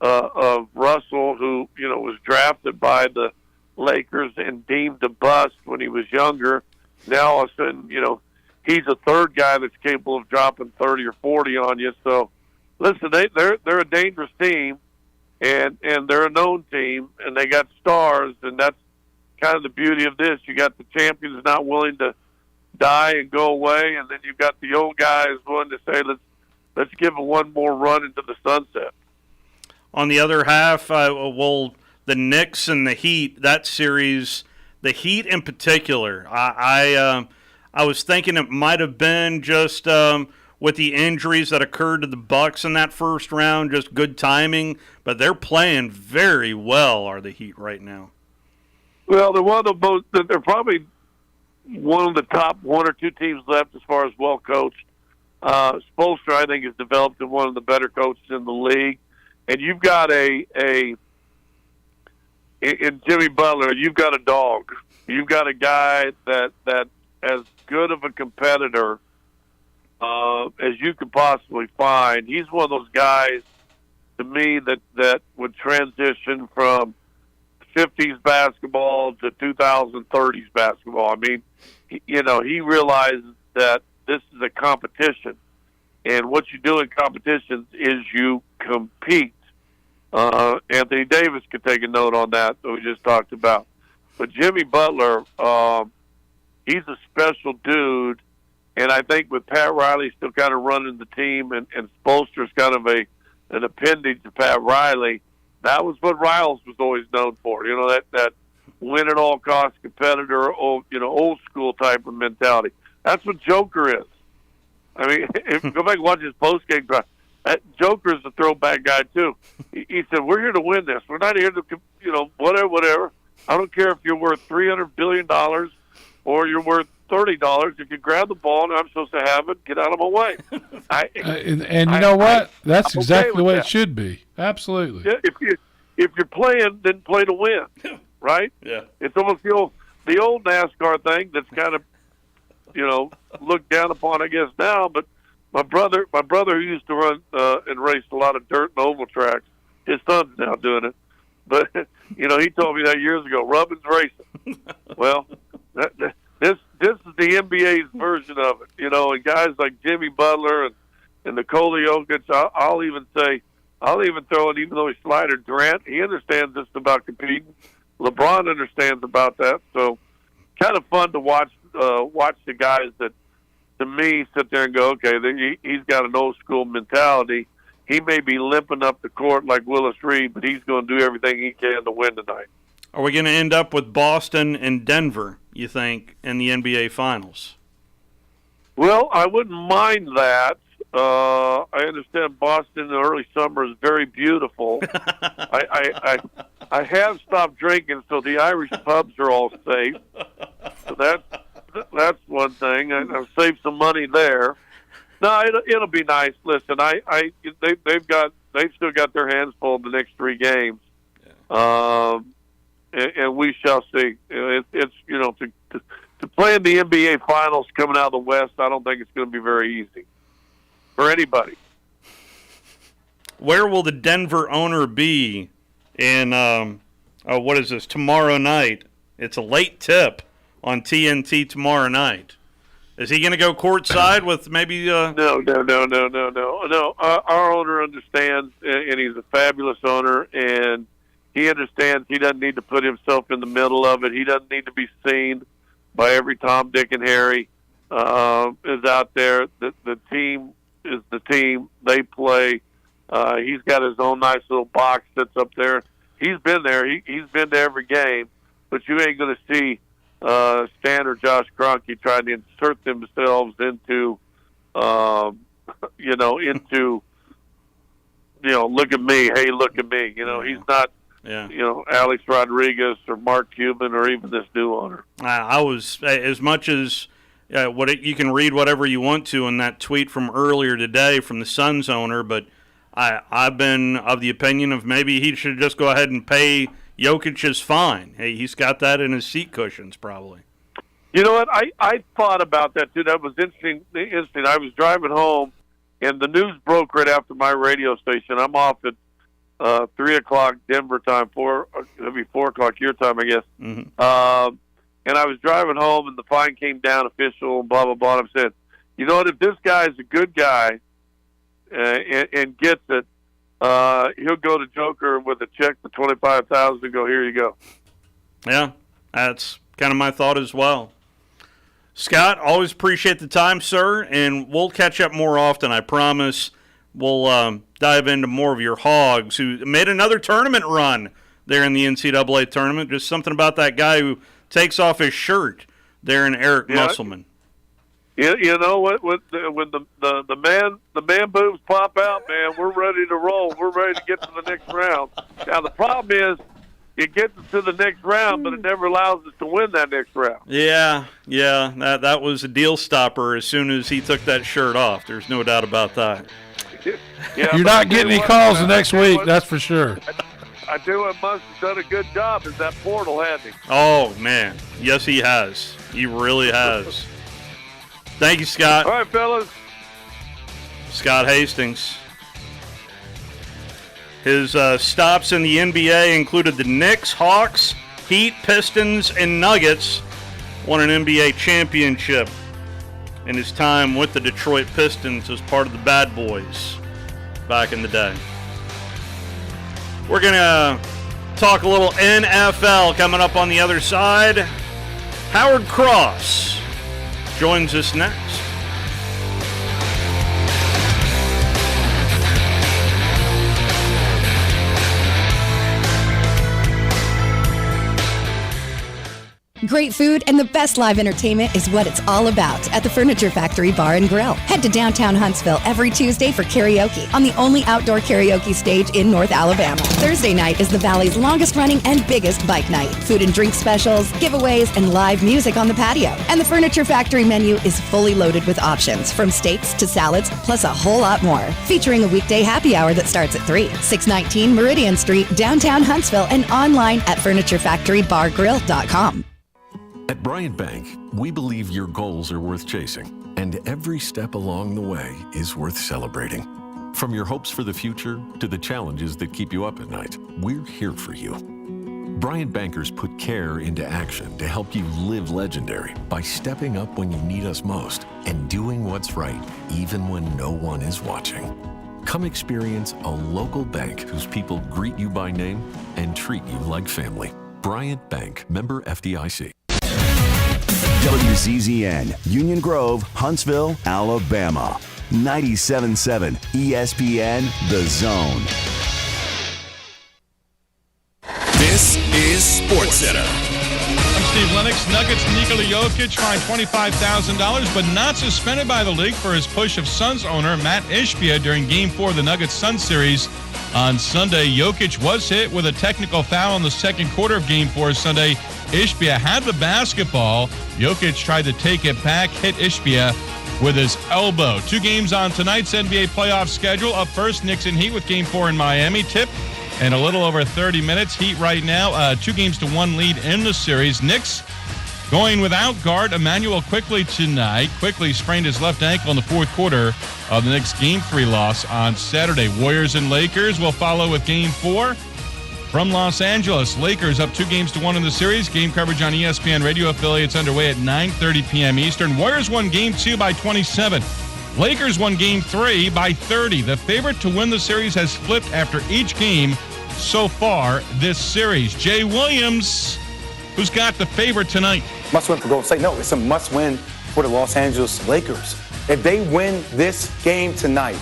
of Russell, who was drafted by the Lakers and deemed a bust when he was younger. Now all of a sudden, he's a third guy that's capable of dropping 30 or 40 on you. So, listen, they're a dangerous team, and they're a known team, and they got stars, and that's kind of the beauty of this. You got the champions not willing to die and go away, and then you've got the old guys willing to say, let's give it one more run into the sunset. On the other half, the Knicks and the Heat, that series, the Heat in particular, I was thinking it might have been just with the injuries that occurred to the Bucks in that first round, just good timing, but they're playing very well, are the Heat right now? Well, they're probably one of the top one or two teams left as far as well coached. Spoelstra, I think, has developed into one of the better coaches in the league. And you've got in Jimmy Butler, you've got a dog. You've got a guy that as good of a competitor as you could possibly find. He's one of those guys, to me, that would transition from 50s basketball to 2030s basketball. I mean, he realizes that this is a competition, and what you do in competitions is you compete. Anthony Davis could take a note on that we just talked about. But Jimmy Butler, he's a special dude, and I think with Pat Riley still kind of running the team, and Spoelstra's kind of an appendage to Pat Riley, that was what Riles was always known for. That win at all costs competitor, old school type of mentality. That's what Joker is. I mean, if you go back and watch his post-game drive, that Joker's a throwback guy too. He said, "We're here to win this. We're not here to, whatever. I don't care if you're worth $300 billion or you're worth $30. If you grab the ball and I'm supposed to have it, get out of my way." And you know what? That's exactly what it should be. Absolutely. Yeah, if you're playing, then play to win, right? Yeah. It's almost the old NASCAR thing that's kind of looked down upon, I guess, now. But my brother who used to run and race a lot of dirt and oval tracks, his son's now doing it. But he told me that years ago. Rubbin's racing. Well, this is the NBA's version of it. And guys like Jimmy Butler and Nikola Jokic. I'll even throw in, even though he's slider, Durant. He understands just about competing. LeBron understands about that. So, kind of fun to watch the guys that, to me, sit there and go, okay, he's got an old school mentality. He may be limping up the court like Willis Reed, but he's going to do everything he can to win tonight. Are we going to end up with Boston and Denver, you think, in the NBA Finals? Well, I wouldn't mind that. I understand Boston in the early summer is very beautiful. I have stopped drinking, so the Irish pubs are all safe. So that's one thing. I've saved some money there. No, it'll be nice. Listen, they've still got their hands full in the next 3 games, and we shall see. It's to play in the NBA Finals coming out of the West, I don't think it's going to be very easy for anybody. Where will the Denver owner be in what is this, tomorrow night? It's a late tip on TNT tomorrow night. Is he going to go courtside with maybe? No. Our owner understands, and he's a fabulous owner, and he understands he doesn't need to put himself in the middle of it. He doesn't need to be seen by every Tom, Dick, and Harry is out there. The team is the team. They play. He's got his own nice little box that's up there. He's been there. He's been to every game, but you ain't going to see Stan or Josh Kroenke trying to insert themselves into, look at me, hey, look at me. He's not, Alex Rodriguez or Mark Cuban or even this new owner. I was, as much as you can read whatever you want to in that tweet from earlier today from the Suns owner, but I've been of the opinion of maybe he should just go ahead and pay Jokic's fine. Hey, he's got that in his seat cushions probably. You know what? I thought about that too. That was interesting. I was driving home, and the news broke right after my radio station. I'm off at 3 o'clock Denver time. It'll be 4 o'clock your time, I guess. Mm-hmm. and I was driving home, and the fine came down, official, and blah, blah, blah. And I said, you know what, if this guy's a good guy and gets it, he'll go to Joker with a check for $25,000 and go, here you go. Yeah, that's kind of my thought as well. Scott, always appreciate the time, sir, and we'll catch up more often, I promise. We'll dive into more of your Hogs, who made another tournament run there in the NCAA tournament. Just something about that guy who takes off his shirt there in Eric Musselman. You know what? When the man boobs pop out, man, we're ready to roll. We're ready to get to the next round. Now the problem is, it gets us to the next round, but it never allows us to win that next round. Yeah, that was a deal stopper as soon as he took that shirt off. There's no doubt about that. Yeah, you're not getting any calls the next week, that's for sure. I do what Musk has done a good job is that portal, hasn't he? Oh, man. Yes, he has. He really has. Thank you, Scott. All right, fellas. Scott Hastings. His stops in the NBA included the Knicks, Hawks, Heat, Pistons, and Nuggets. Won an NBA championship in his time with the Detroit Pistons as part of the Bad Boys back in the day. We're going to talk a little NFL coming up on the other side. Howard Cross joins us next. Great food and the best live entertainment is what it's all about at the Furniture Factory Bar and Grill. Head to downtown Huntsville every Tuesday for karaoke on the only outdoor karaoke stage in North Alabama. Thursday night is the Valley's longest running and biggest bike night. Food and drink specials, giveaways, and live music on the patio. And the Furniture Factory menu is fully loaded with options from steaks to salads, plus a whole lot more. Featuring a weekday happy hour that starts at 3. 619 Meridian Street, downtown Huntsville, and online at FurnitureFactoryBarGrill.com. At Bryant Bank, we believe your goals are worth chasing, and every step along the way is worth celebrating. From your hopes for the future to the challenges that keep you up at night, we're here for you. Bryant Bankers put care into action to help you live legendary by stepping up when you need us most and doing what's right even when no one is watching. Come experience a local bank whose people greet you by name and treat you like family. Bryant Bank, member FDIC. WZZN, Union Grove, Huntsville, Alabama. 97.7 ESPN, The Zone. This is SportsCenter. I'm Steve Lennox. Nuggets Nikola Jokic fined $25,000, but not suspended by the league for his push of Suns owner Matt Ishbia during Game 4 of the Nuggets-Suns series on Sunday. Jokic was hit with a technical foul in the second quarter of Game 4 Sunday. Ishbia had the basketball. Jokic tried to take it back, hit Ishbia with his elbow. 2 games on tonight's NBA playoff schedule. Up first, Knicks and Heat with Game 4 in Miami. Tip in a little over 30 minutes. Heat right now, 2-1 lead in the series. Knicks going without guard Emmanuel Quickley tonight. Quickley sprained his left ankle in the fourth quarter of the Knicks' Game 3 loss on Saturday. Warriors and Lakers will follow with Game 4. From Los Angeles, Lakers up 2-1 in the series. Game coverage on ESPN radio affiliates underway at 9:30 p.m. Eastern. Warriors won Game 2 by 27. Lakers won Game 3 by 30. The favorite to win the series has flipped after each game so far this series. Jay Williams, who's got the favorite tonight? Must win for Golden State. No, it's a must win for the Los Angeles Lakers. If they win this game tonight,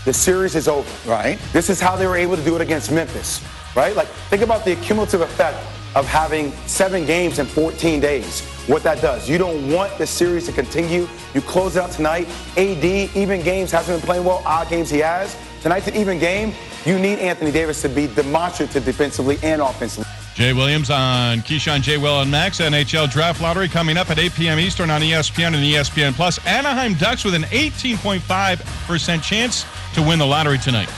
the series is over. Right. This is how they were able to do it against Memphis. Right? Like, think about the cumulative effect of having 7 games in 14 days. What that does. You don't want the series to continue. You close it out tonight. AD, even games, hasn't been playing well. Odd games he has. Tonight's an even game. You need Anthony Davis to be demonstrative defensively and offensively. Jay Williams on Keyshawn, J. Will, and Max. NHL Draft Lottery coming up at 8 p.m. Eastern on ESPN and ESPN+. Anaheim Ducks with an 18.5% chance to win the lottery tonight.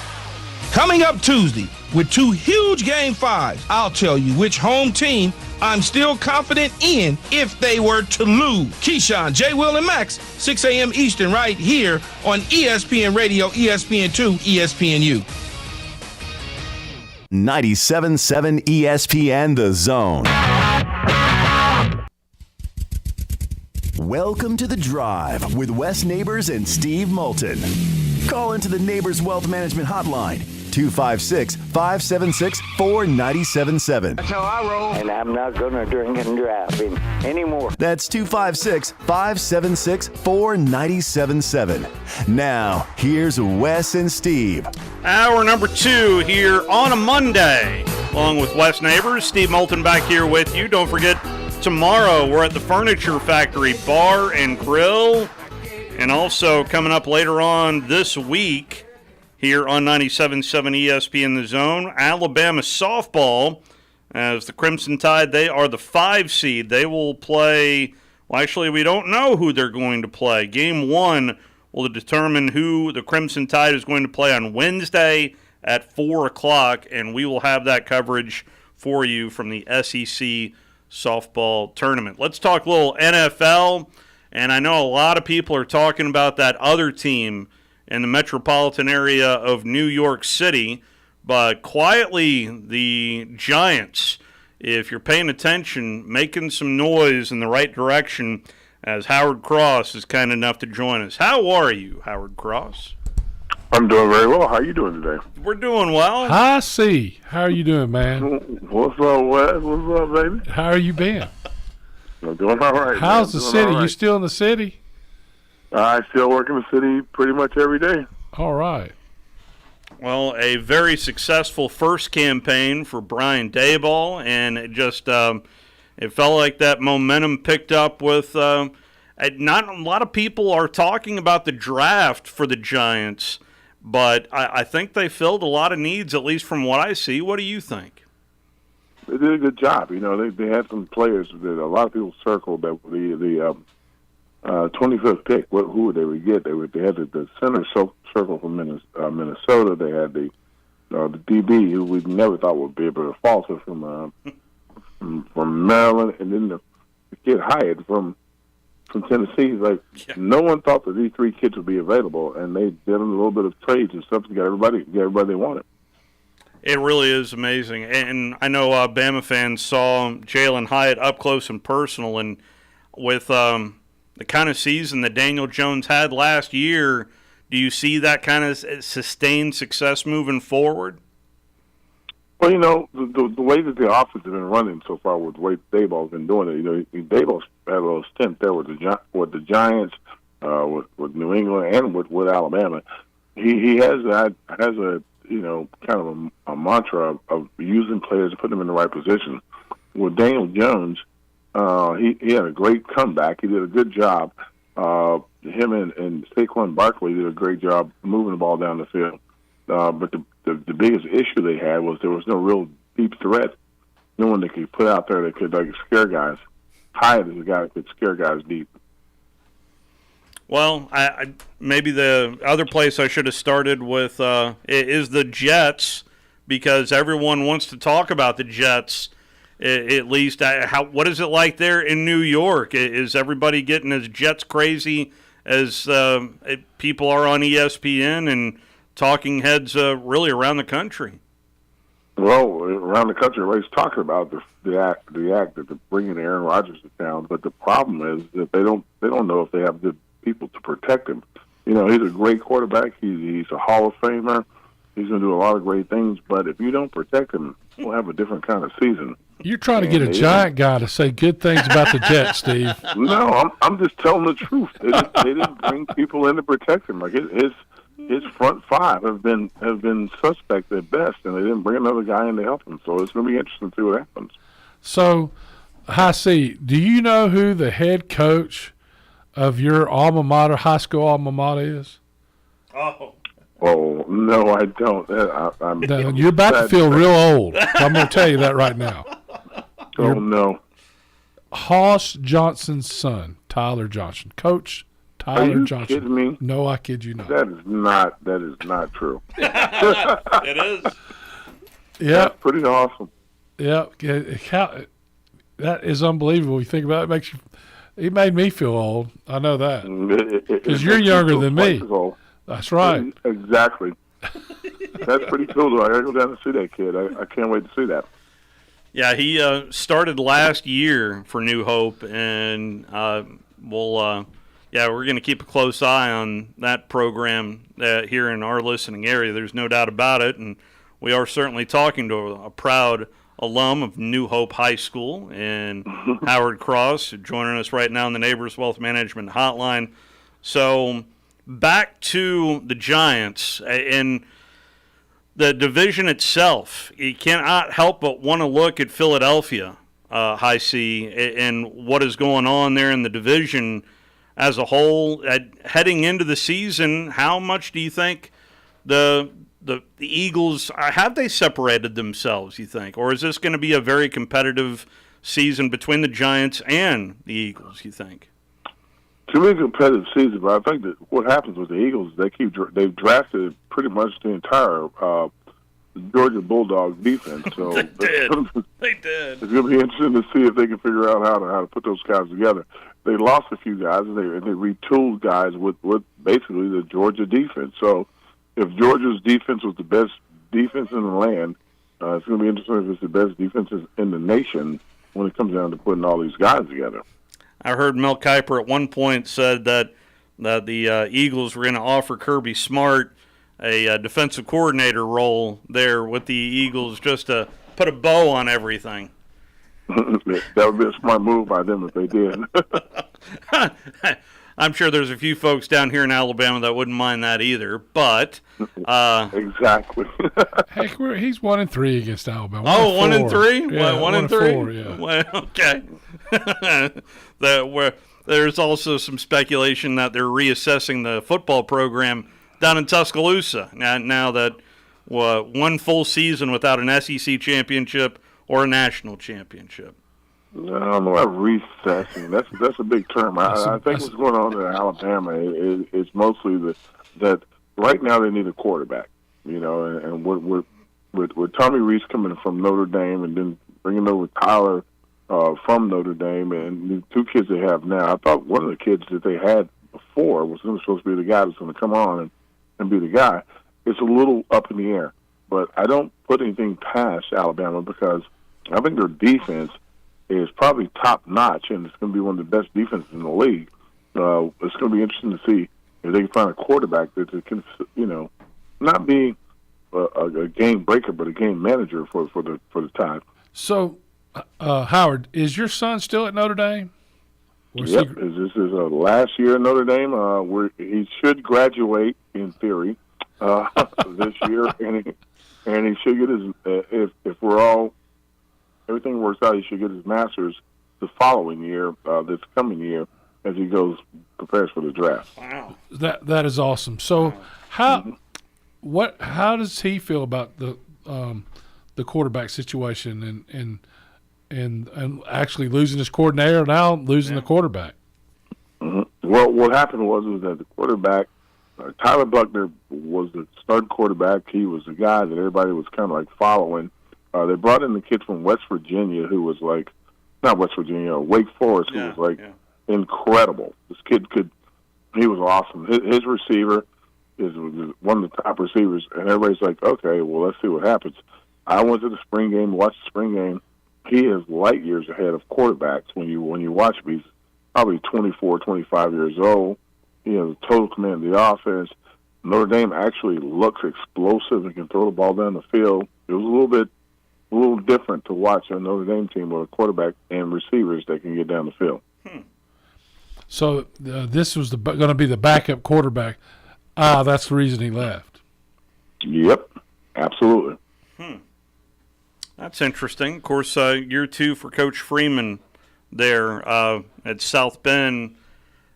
Coming up Tuesday with 2 huge Game 5s, I'll tell you which home team I'm still confident in if they were to lose. Keyshawn, J. Will, and Max, 6 a.m. Eastern right here on ESPN Radio, ESPN2, ESPNU. 97.7 ESPN, The Zone. Welcome to The Drive with Wes Neighbors and Steve Moulton. Call into the Neighbors Wealth Management Hotline, 256-576-4977. That's how I roll. And I'm not going to drink and drive anymore. That's 256-576-4977. Now, here's Wes and Steve. Hour number 2 here on a Monday. Along with Wes Neighbors, Steve Moulton back here with you. Don't forget, tomorrow we're at the Furniture Factory Bar and Grill. And also coming up later on this week here on 97.7 ESPN The Zone, Alabama softball. As the Crimson Tide, they are the 5 seed. They will play, well, actually, we don't know who they're going to play. Game 1 will determine who the Crimson Tide is going to play on Wednesday at 4 o'clock, and we will have that coverage for you from the SEC softball tournament. Let's talk a little NFL, and I know a lot of people are talking about that other team in the metropolitan area of New York City, but quietly the Giants, if you're paying attention, making some noise in the right direction as Howard Cross is kind enough to join us. How are you, Howard Cross? I'm doing very well. How are you doing today? We're doing well. Hi, C. How are you doing, man? What's up, Wes? What's up, baby? How are you been? I'm doing all right. How's the city? Right. You still in the city? I still work in the city pretty much every day. All right. Well, a very successful first campaign for Brian Daboll, and it just it felt like that momentum picked up with not a lot of people are talking about the draft for the Giants, but I think they filled a lot of needs, at least from what I see. What do you think? They did a good job. You know, they had some players that a lot of people circled that the 25th pick. Who they would get? They had the center circle from Minnesota. They had the DB who we never thought would be able to falter from Maryland, and then the kid Hyatt from Tennessee. Like no one thought that these 3 kids would be available, and they did a little bit of trades and stuff to get everybody they wanted. It really is amazing, and I know Bama fans saw Jalen Hyatt up close and personal, and with the kind of season that Daniel Jones had last year, do you see that kind of sustained success moving forward? Well, you know, the way that the offense has been running so far with the way Daboll's been doing it, you know, Daboll's had a little stint there with the Giants, with New England, and with Alabama. He has a you know, kind of a mantra of using players to put them in the right position. With Daniel Jones, he had a great comeback. He did a good job. Him and Saquon Barkley did a great job moving the ball down the field. But the biggest issue they had was there was no real deep threat. No one that could put out there that could scare guys. Hyatt is a guy that could scare guys deep. Well, I maybe the other place I should have started with is the Jets, because everyone wants to talk about the Jets. At least, what is it like there in New York? Is everybody getting as Jets crazy as people are on ESPN and talking heads really around the country? Well, around the country, everybody's talking about the act that they're bringing Aaron Rodgers to town. But the problem is that they don't know if they have good people to protect him. You know, he's a great quarterback. He's a Hall of Famer. He's going to do a lot of great things. But if you don't protect him, we'll have a different kind of season. You're trying to get a Giant guy to say good things about the Jets, Steve. No, I'm just telling the truth. They didn't bring people in to protect him. Like his front 5 have been suspect at best, and they didn't bring another guy in to help him. So it's going to be interesting to see what happens. So, Hi C, do you know who the head coach of your alma mater, high school alma mater is? Oh, no, I don't. You're about to feel real old. I'm going to tell you that right now. No. Hoss Johnson's son, Tyler Johnson. Coach Tyler Johnson. Are you kidding me? No, I kid you not. That is not true. It is. Yeah. That's pretty awesome. Yeah. That is unbelievable. You think about it, it made me feel old. I know that. Because you're younger than me. That's right. Exactly. That's pretty cool, though. I got to go down and see that kid. I can't wait to see that. Yeah, he started last year for New Hope, and we're going to keep a close eye on that program here in our listening area. There's no doubt about it, and we are certainly talking to a proud alum of New Hope High School in Howard Cross, joining us right now on the Neighbors Wealth Management Hotline. So back to the Giants and the division itself. You cannot help but want to look at Philadelphia, High C, and what is going on there in the division as a whole. Heading into the season, how much do you think the Eagles, have they separated themselves, you think? Or is this going to be a very competitive season between the Giants and the Eagles, you think? To me, competitive season, but I think that what happens with the Eagles, they've drafted pretty much the entire Georgia Bulldog defense. So They did. It's going to be interesting to see if they can figure out how to put those guys together. They lost a few guys, and they retooled guys with basically the Georgia defense. So if Georgia's defense was the best defense in the land, it's going to be interesting if it's the best defense in the nation when it comes down to putting all these guys together. I heard Mel Kiper at one point said that the Eagles were going to offer Kirby Smart a defensive coordinator role there with the Eagles just to put a bow on everything. That would be a smart move by them if they did. I'm sure there's a few folks down here in Alabama that wouldn't mind that either, but exactly. Heck, he's 1-3 against Alabama. 1-3? Yeah, 1-3? Yeah. Well, okay. There's also some speculation that they're reassessing the football program down in Tuscaloosa now that one full season without an SEC championship or a national championship. I don't know about recessing. That's a big term. I think what's going on in Alabama is mostly that right now they need a quarterback. And with Tommy Reese coming from Notre Dame and then bringing over Tyler from Notre Dame and the two kids they have now, I thought one of the kids that they had before was supposed to be the guy that's going to come on and be the guy. It's a little up in the air, but I don't put anything past Alabama because I think their defense is probably top-notch, and it's going to be one of the best defenses in the league. It's going to be interesting to see if they can find a quarterback that can, not be a game breaker, but a game manager for the Tide. So, Howard, is your son still at Notre Dame? Yep, this is last year at Notre Dame. Where he should graduate in theory this year, and he should get his if we're all. Everything works out, he should get his master's the following year, this coming year, as he prepares for the draft. Wow, that is awesome. So, how does he feel about the quarterback situation and actually losing his coordinator, now losing the quarterback? Mm-hmm. Well, what happened was that the quarterback, Tyler Buckner, was the stud quarterback. He was the guy that everybody was kind of like following. They brought in the kid from West Virginia who was not West Virginia, Wake Forest, who was incredible. This kid he was awesome. His receiver is one of the top receivers, and everybody's like, okay, well, let's see what happens. I went to the spring game, watched the spring game. He is light years ahead of quarterbacks when you watch him. He's probably 24, 25 years old. He has a total command of the offense. Notre Dame actually looks explosive and can throw the ball down the field. It was a little different to watch a Notre Dame team with a quarterback and receivers that can get down the field. So this was going to be the backup quarterback. That's the reason he left. Yep, absolutely. That's interesting. Of course, year two for Coach Freeman there at South Bend.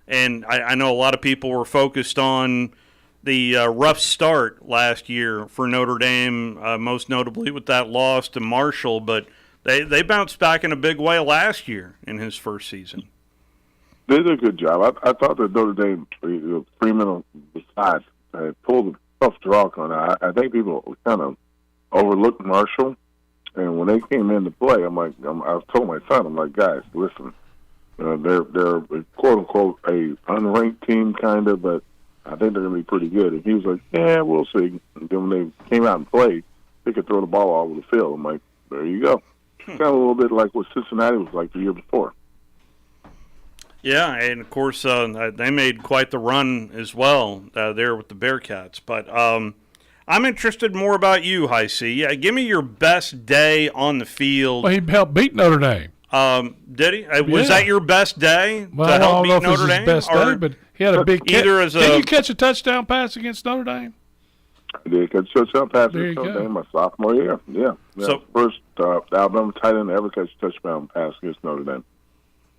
And I know a lot of people were focused on the rough start last year for Notre Dame, most notably with that loss to Marshall. But they bounced back in a big way last year in his first season. They did a good job. I thought that Notre Dame, Freeman, besides, pulled a tough draw on it. I think people kind of overlooked Marshall. And when they came into play, I told my son, I'm like, guys, listen, they're quote unquote a unranked team, kind of, but I think they're going to be pretty good. And he was like, yeah, we'll see. And then when they came out and played, they could throw the ball all over the field. I'm like, there you go. Kind of a little bit like what Cincinnati was like the year before. Yeah, and of course they made quite the run as well there with the Bearcats. But I'm interested more about you, High C. Give me your best day on the field. Well, he helped beat Notre Dame. Did he? Was that your best day well, to help I don't beat know if Notre it was Dame? his best day, but he had a big catch. Did you catch a touchdown pass against Notre Dame? I did catch a touchdown pass There you against Notre go. Dame my sophomore year. Yeah. So- first Alabama tight end to ever catch a touchdown pass against Notre Dame.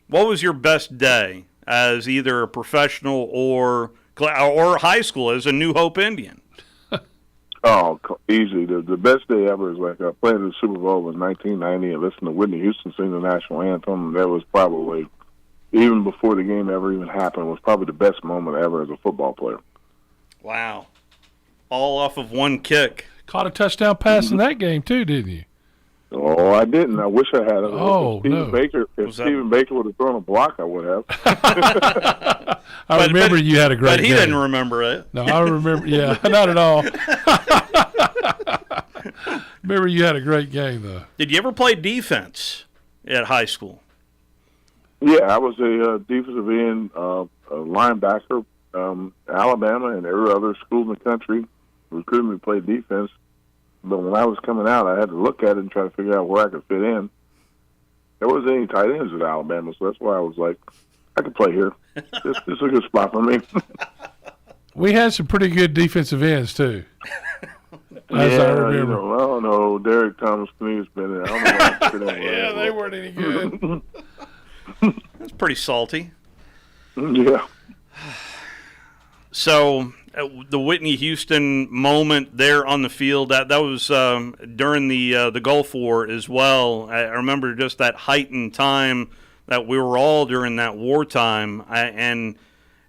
What was your best day as either a professional or high school as a New Hope Indian? Oh, easy. The best day ever is like playing in the Super Bowl in 1990 and listening to Whitney Houston sing the national anthem. That was probably, even before the game ever even happened, was probably the best moment ever as a football player. Wow. All off of one kick. Caught a touchdown pass in that game too, didn't you? Oh, I didn't. I wish I had it. Oh, If Stephen Baker would have thrown a block, I would have. I remember you had a great But he game. didn't remember it. No, I remember. Yeah, not at all. Remember you had a great game, though. Did you ever play defense at high school? Yeah, I was a defensive end, a linebacker, Alabama, and every other school in the country recruited me to play defense. But when I was coming out, I had to look at it and try to figure out where I could fit in. There wasn't any tight ends at Alabama, so that's why I was like, I could play here. This is a good spot for me. We had some pretty good defensive ends, too. As I remember. I don't know. Derek Thomas Knee has been there. I don't know why I fit in. Yeah, they weren't any good. That's pretty salty. Yeah. So the Whitney Houston moment there on the field, that was during the Gulf War as well. I remember just that heightened time that we were all during that wartime, and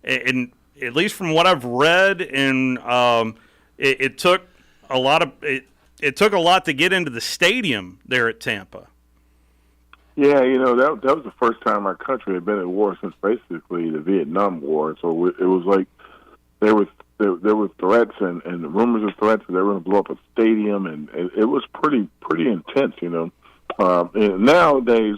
at least from what I've read, and it took a lot of it took a lot to get into the stadium there at Tampa. Yeah, that was the first time our country had been at war since basically the Vietnam War. So it was like there were threats and rumors of threats that they were going to blow up a stadium, and it was pretty intense, And nowadays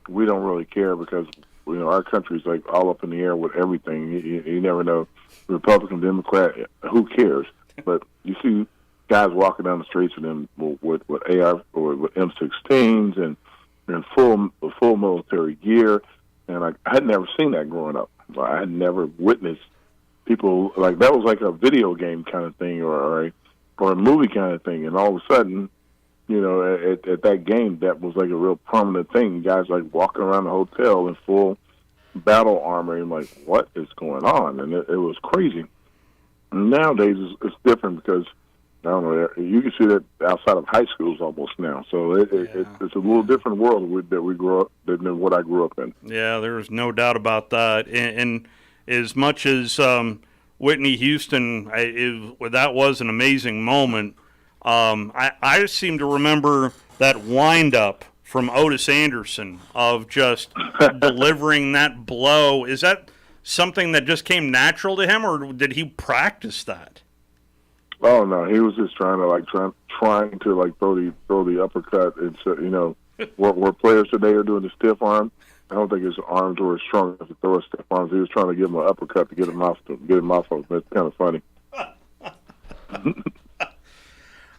we don't really care because our country's like all up in the air with everything. You never know, Republican, Democrat, who cares? But you see guys walking down the streets with them with AR or with M16s and in full military gear, and I had never seen that growing up. I had never witnessed people like that. Was like a video game kind of thing or a movie kind of thing, and all of a sudden, at that game, that was like a real prominent thing. Guys like walking around the hotel in full battle armor, and like, what is going on? And it was crazy. Nowadays, it's different because I don't know. You can see that outside of high schools almost now. So it's a little different world that we grew up than what I grew up in. Yeah, there's no doubt about that. And as much as Whitney Houston, that was an amazing moment. I seem to remember that wind-up from Otis Anderson of just delivering that blow. Is that something that just came natural to him, or did he practice that? Oh no, he was just trying to throw the uppercut. It's where players today are doing the stiff arm. I don't think his arms were as strong as to throw a stiff arm. He was trying to give him an uppercut to get him off. That's kind of funny.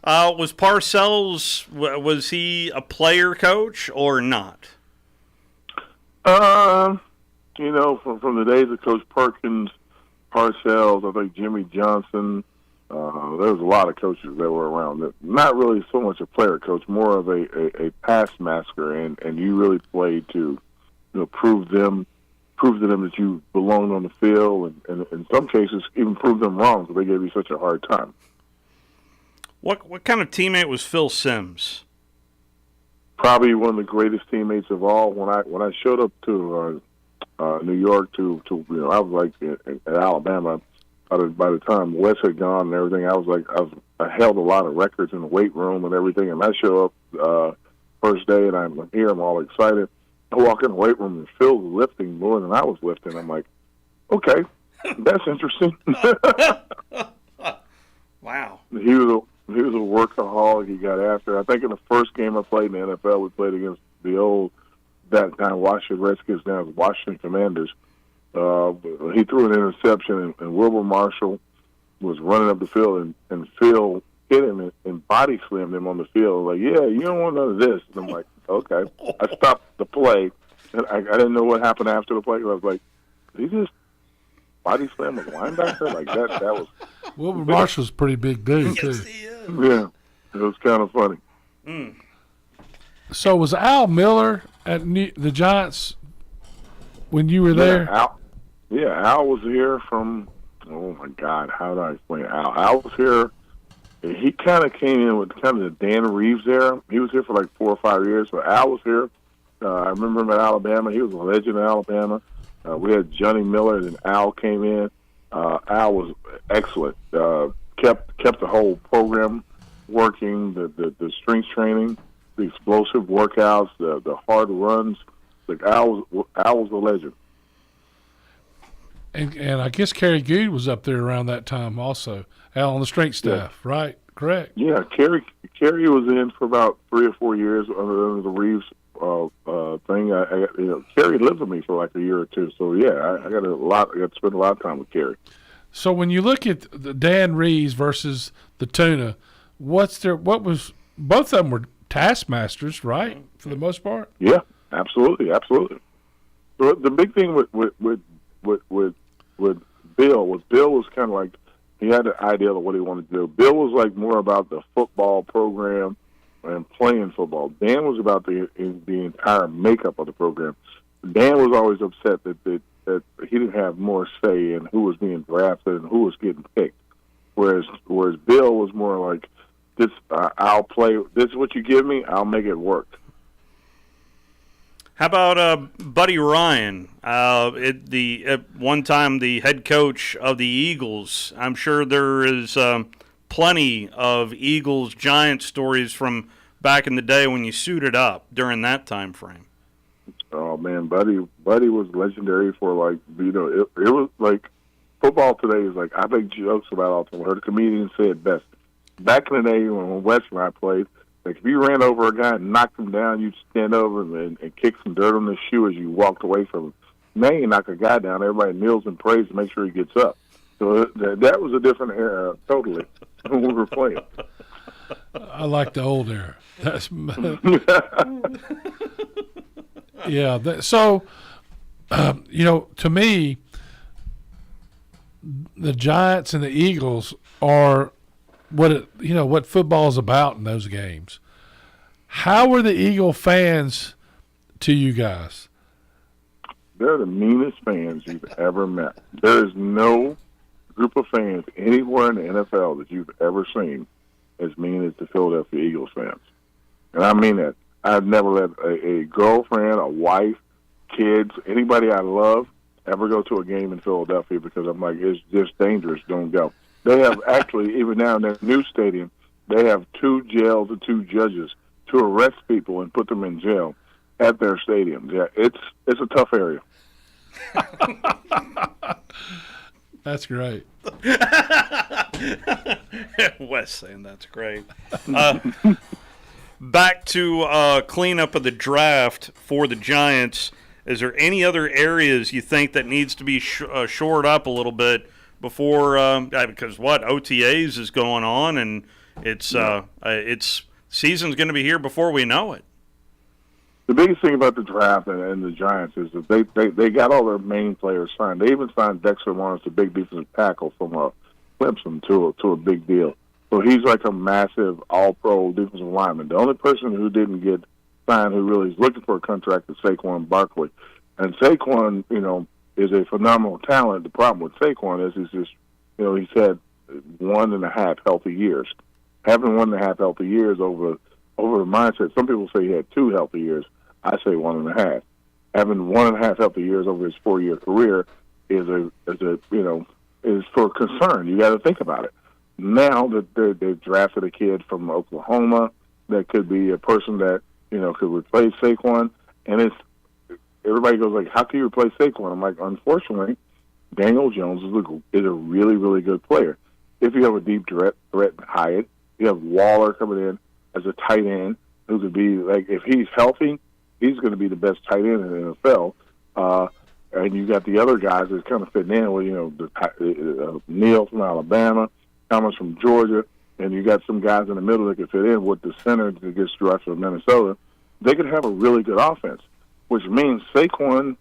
Was Parcells, was he a player coach or not? From the days of Coach Perkins, Parcells, I think Jimmy Johnson. There was a lot of coaches that were around. Not really so much a player coach, more of a pass master, and you really played to prove to them that you belonged on the field, and in some cases even prove them wrong because they gave you such a hard time. What kind of teammate was Phil Simms? Probably one of the greatest teammates of all. When I showed up to New York to I was like at Alabama. By the time Wes had gone and everything, I held a lot of records in the weight room and everything. And I show up first day, and I'm here. I'm all excited. I walk in the weight room, and Phil's lifting more than I was lifting. I'm like, okay, that's interesting. Wow. He was a workaholic. He got after it. I think in the first game I played in the NFL, we played against the old that time Washington Redskins, now it's Washington Commanders. He threw an interception, and Wilbur Marshall was running up the field, and Phil hit him and body slammed him on the field. Like, yeah, you don't want none of this. And I'm like, okay. I stopped the play, and I didn't know what happened after the play. I was like, did he just body slam a linebacker? Like, that was... Wilbur Marshall's a pretty big dude, too. Yeah, it was kind of funny. Mm. So was Al Miller at the Giants when you were there? Al was here from, oh, my God, how do I explain Al? Al was here. He kind of came in with kind of the Dan Reeves era. He was here for like 4 or 5 years. But Al was here. I remember him at Alabama. He was a legend in Alabama. We had Johnny Miller, and Al came in. Al was excellent. Kept the whole program working, the strength training, the explosive workouts, the hard runs. Like Al was a legend. And I guess Kerry Good was up there around that time also. Al on the strength staff, right? Correct. Yeah, Kerry was in for about 3 or 4 years under the Reeves thing. Kerry lived with me for like a year or two. So yeah, I got to spend a lot of time with Kerry. So when you look at the Dan Reeves versus the Tuna, both of them were taskmasters, right? For the most part. Yeah, absolutely. So the big thing with Bill was kind of like, he had an idea of what he wanted to do. Bill was like more about the football program and playing football. Dan was about the entire makeup of the program. Dan was always upset that he didn't have more say in who was being drafted and who was getting picked. Whereas Bill was more like, this, I'll play. This is what you give me. I'll make it work. How about Buddy Ryan? At one time the head coach of the Eagles. I'm sure there is plenty of Eagles-Giants stories from back in the day when you suited up during that time frame. Oh man, Buddy was legendary for, like, it was like football today is like, I make jokes about all the time. I heard a comedian say it best. Back in the day when Wes and I played, like, if you ran over a guy and knocked him down, you'd stand over him and kick some dirt on his shoe as you walked away from him. Now you knock a guy down, everybody kneels and prays to make sure he gets up. So that was a different era, totally, when we were playing. I like the old era. That's yeah. So, to me, the Giants and the Eagles are what football is about in those games. How were the Eagle fans to you guys? They're the meanest fans you've ever met. There is no group of fans anywhere in the NFL that you've ever seen as mean as the Philadelphia Eagles fans. And I mean that. I've never let a girlfriend, a wife, kids, anybody I love ever go to a game in Philadelphia because I'm like, it's just dangerous. Don't go. They have actually, even now in their new stadium, they have 2 jails and 2 judges to arrest people and put them in jail at their stadiums. Yeah, it's a tough area. That's great. Wes saying that's great. Back to cleanup of the draft for the Giants. Is there any other areas you think that needs to be shored up a little bit before? Because OTAs is going on, and it's season's going to be here before we know it. The biggest thing about the draft and the Giants is that they got all their main players signed. They even signed Dexter Lawrence, a big defensive tackle from Clemson, to a big deal. So he's like a massive all-pro defensive lineman. The only person who didn't get signed who really is looking for a contract is Saquon Barkley. And Saquon, is a phenomenal talent. The problem with Saquon is he's had 1.5 healthy years. Having 1.5 healthy years over the mindset. Some people say he had 2 healthy years. I say 1.5. Having 1.5 healthy years over his 4-year career is for concern. You got to think about it. Now that they've drafted a kid from Oklahoma that could be a person that could replace Saquon, and everybody goes like, how can you replace Saquon? I'm like, unfortunately, Daniel Jones is a really, really good player. If you have a deep threat Hyatt, you have Waller coming in as a tight end who could be like, if he's healthy, he's going to be the best tight end in the NFL. And you got the other guys that kind of fitting in with, Neal from Alabama, Thomas from Georgia, and you got some guys in the middle that can fit in with the center that gets drafted from Minnesota. They could have a really good offense, which means Saquon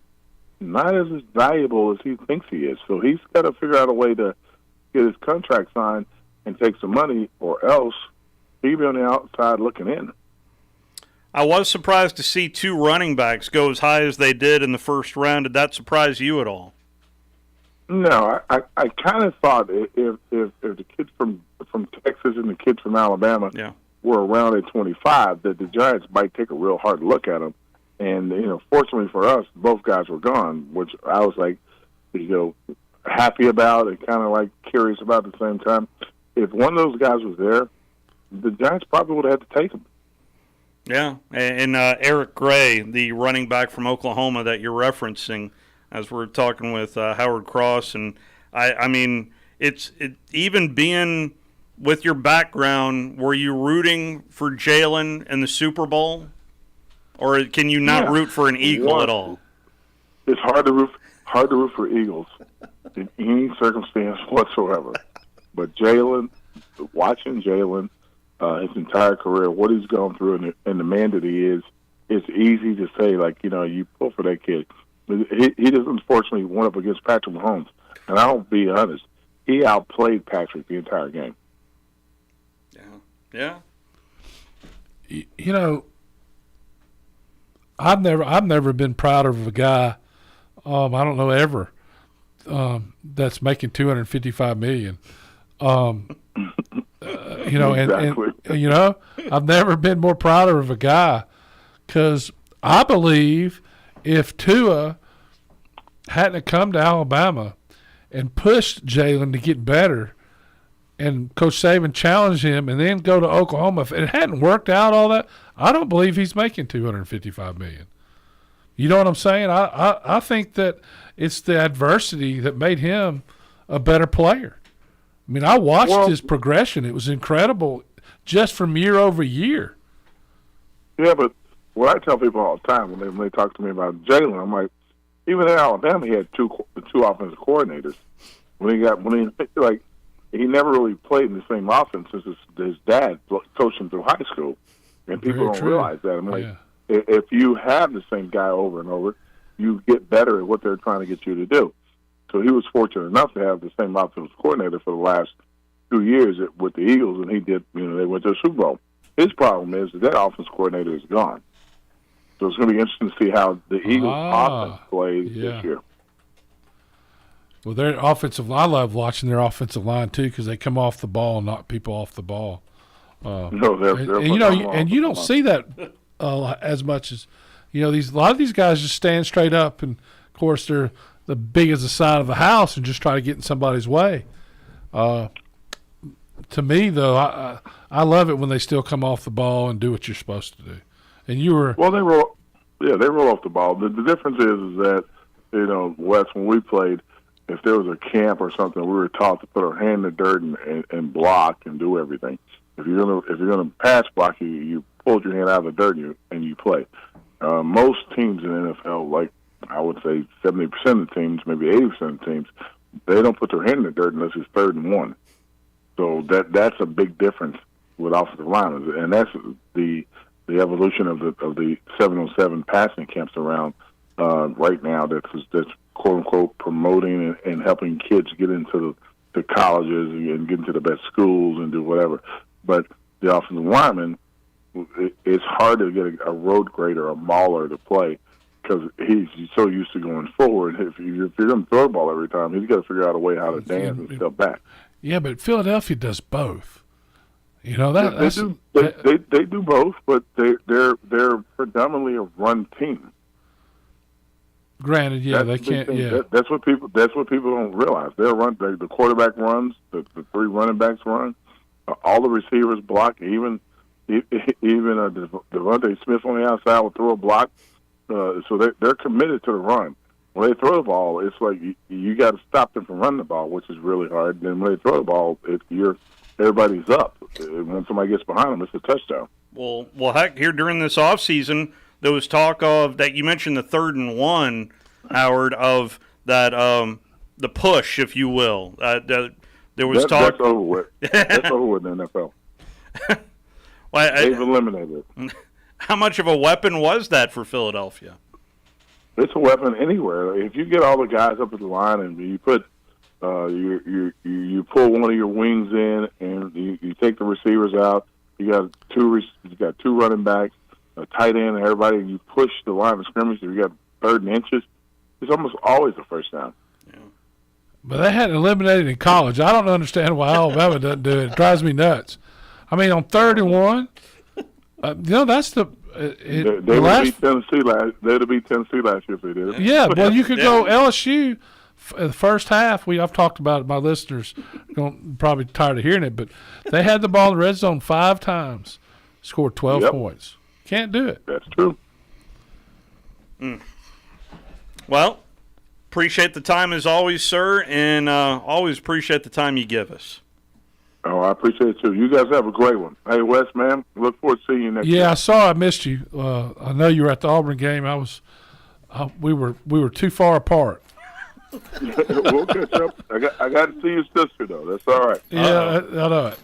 not as valuable as he thinks he is. So he's got to figure out a way to get his contract signed and take some money, or else he'll be on the outside looking in. I was surprised to see 2 running backs go as high as they did in the first round. Did that surprise you at all? No, I kind of thought if the kids from Texas and the kids from Alabama were around at 25, that the Giants might take a real hard look at them. And, fortunately for us, both guys were gone, which I was like, happy about and kind of like curious about at the same time. If one of those guys was there, the Giants probably would have had to take him. Yeah, and Eric Gray, the running back from Oklahoma that you're referencing, as we're talking with Howard Cross, and I mean, it even being with your background, were you rooting for Jalen in the Super Bowl, or can you not root for an Eagle at all? It's hard to root for Eagles in any circumstance whatsoever. But Jalen, watching Jalen. His entire career, what he's gone through, and the man that he is, it's easy to say, you pull for that kid. He just unfortunately went up against Patrick Mahomes, and I'll be honest, he outplayed Patrick the entire game. Yeah. I've never been prouder of a guy. I don't know ever that's making $255 million. I've never been more prouder of a guy, because I believe if Tua hadn't come to Alabama and pushed Jalen to get better, and Coach Saban challenged him, and then go to Oklahoma, if it hadn't worked out all that, I don't believe he's making $255 million. You know what I'm saying? I think that it's the adversity that made him a better player. I mean, I watched his progression. It was incredible just from year over year. Yeah, but what I tell people all the time when they talk to me about Jalen, I'm like, even in Alabama, he had two offensive coordinators. He never really played in the same offense as his dad coached him through high school, and people don't realize that. I'm like, if you have the same guy over and over, you get better at what they're trying to get you to do. So he was fortunate enough to have the same offensive coordinator for the last 2 years with the Eagles, and he did. They went to the Super Bowl. His problem is that offensive coordinator is gone. So it's going to be interesting to see how the Eagles' offense plays this year. Well, their offensive line, I love watching their offensive line too, because they come off the ball and knock people off the ball. And you don't see that as much as a lot of these guys just stand straight up, and of course they're the big as the side of the house and just try to get in somebody's way. To me, though, I love it when they still come off the ball and do what you're supposed to do. And you were they roll off the ball. The difference is that Wes, when we played, if there was a camp or something, we were taught to put our hand in the dirt and block and do everything. If you're gonna pass block, you pull your hand out of the dirt and you play. Most teams in the NFL, like I would say 70% of the teams, maybe 80% of the teams, they don't put their hand in the dirt unless it's 3rd and 1. So that's a big difference with offensive linemen, and that's the evolution of the 7-on-7 passing camps around right now. That's quote unquote promoting and helping kids get into the colleges and get into the best schools and do whatever. But the offensive lineman, it's hard to get a road grader, a mauler to play, because he's so used to going forward. If you're going to throw the ball every time, he's got to figure out a way how to dance and step back. Yeah, but Philadelphia does both. They do both, but they're predominantly a run team. Granted, they can't. Yeah, that's what people don't realize. The quarterback runs, the 3 running backs run, all the receivers block. Even Devontae Smith on the outside will throw a block. So they're committed to the run. When they throw the ball, it's like you got to stop them from running the ball, which is really hard. And then when they throw the ball, everybody's up. When somebody gets behind them, it's a touchdown. Well, heck, here during this offseason, there was talk of that you mentioned the 3rd and 1, Howard, of that the push, if you will. There was talk. That's over with. That's over with in the NFL. They've eliminated it. How much of a weapon was that for Philadelphia? It's a weapon anywhere. If you get all the guys up at the line and you put you pull one of your wings in and you take the receivers out, you got two running backs, a tight end, and everybody, and you push the line of scrimmage. If you got 3rd and inches, it's almost always a first down. But they had eliminated in college. I don't understand why Alabama doesn't do it. It drives me nuts. I mean, on 3rd and 1, that's the. They would beat Tennessee last. They'd have beat Tennessee last year if they did it. Yeah, well, you could go LSU. In the first half, I've talked about it. My listeners are probably tired of hearing it, but they had the ball in the red zone 5 times, scored 12 points. Can't do it. That's true. Well, appreciate the time as always, sir, and always appreciate the time you give us. Oh, I appreciate it, too. You guys have a great one. Hey, Wes, man, look forward to seeing you next Yeah, time. I saw I missed you. I know you were at the Auburn game. We were too far apart. We'll catch up. I got to see your sister, though. That's all right. Yeah, I know it.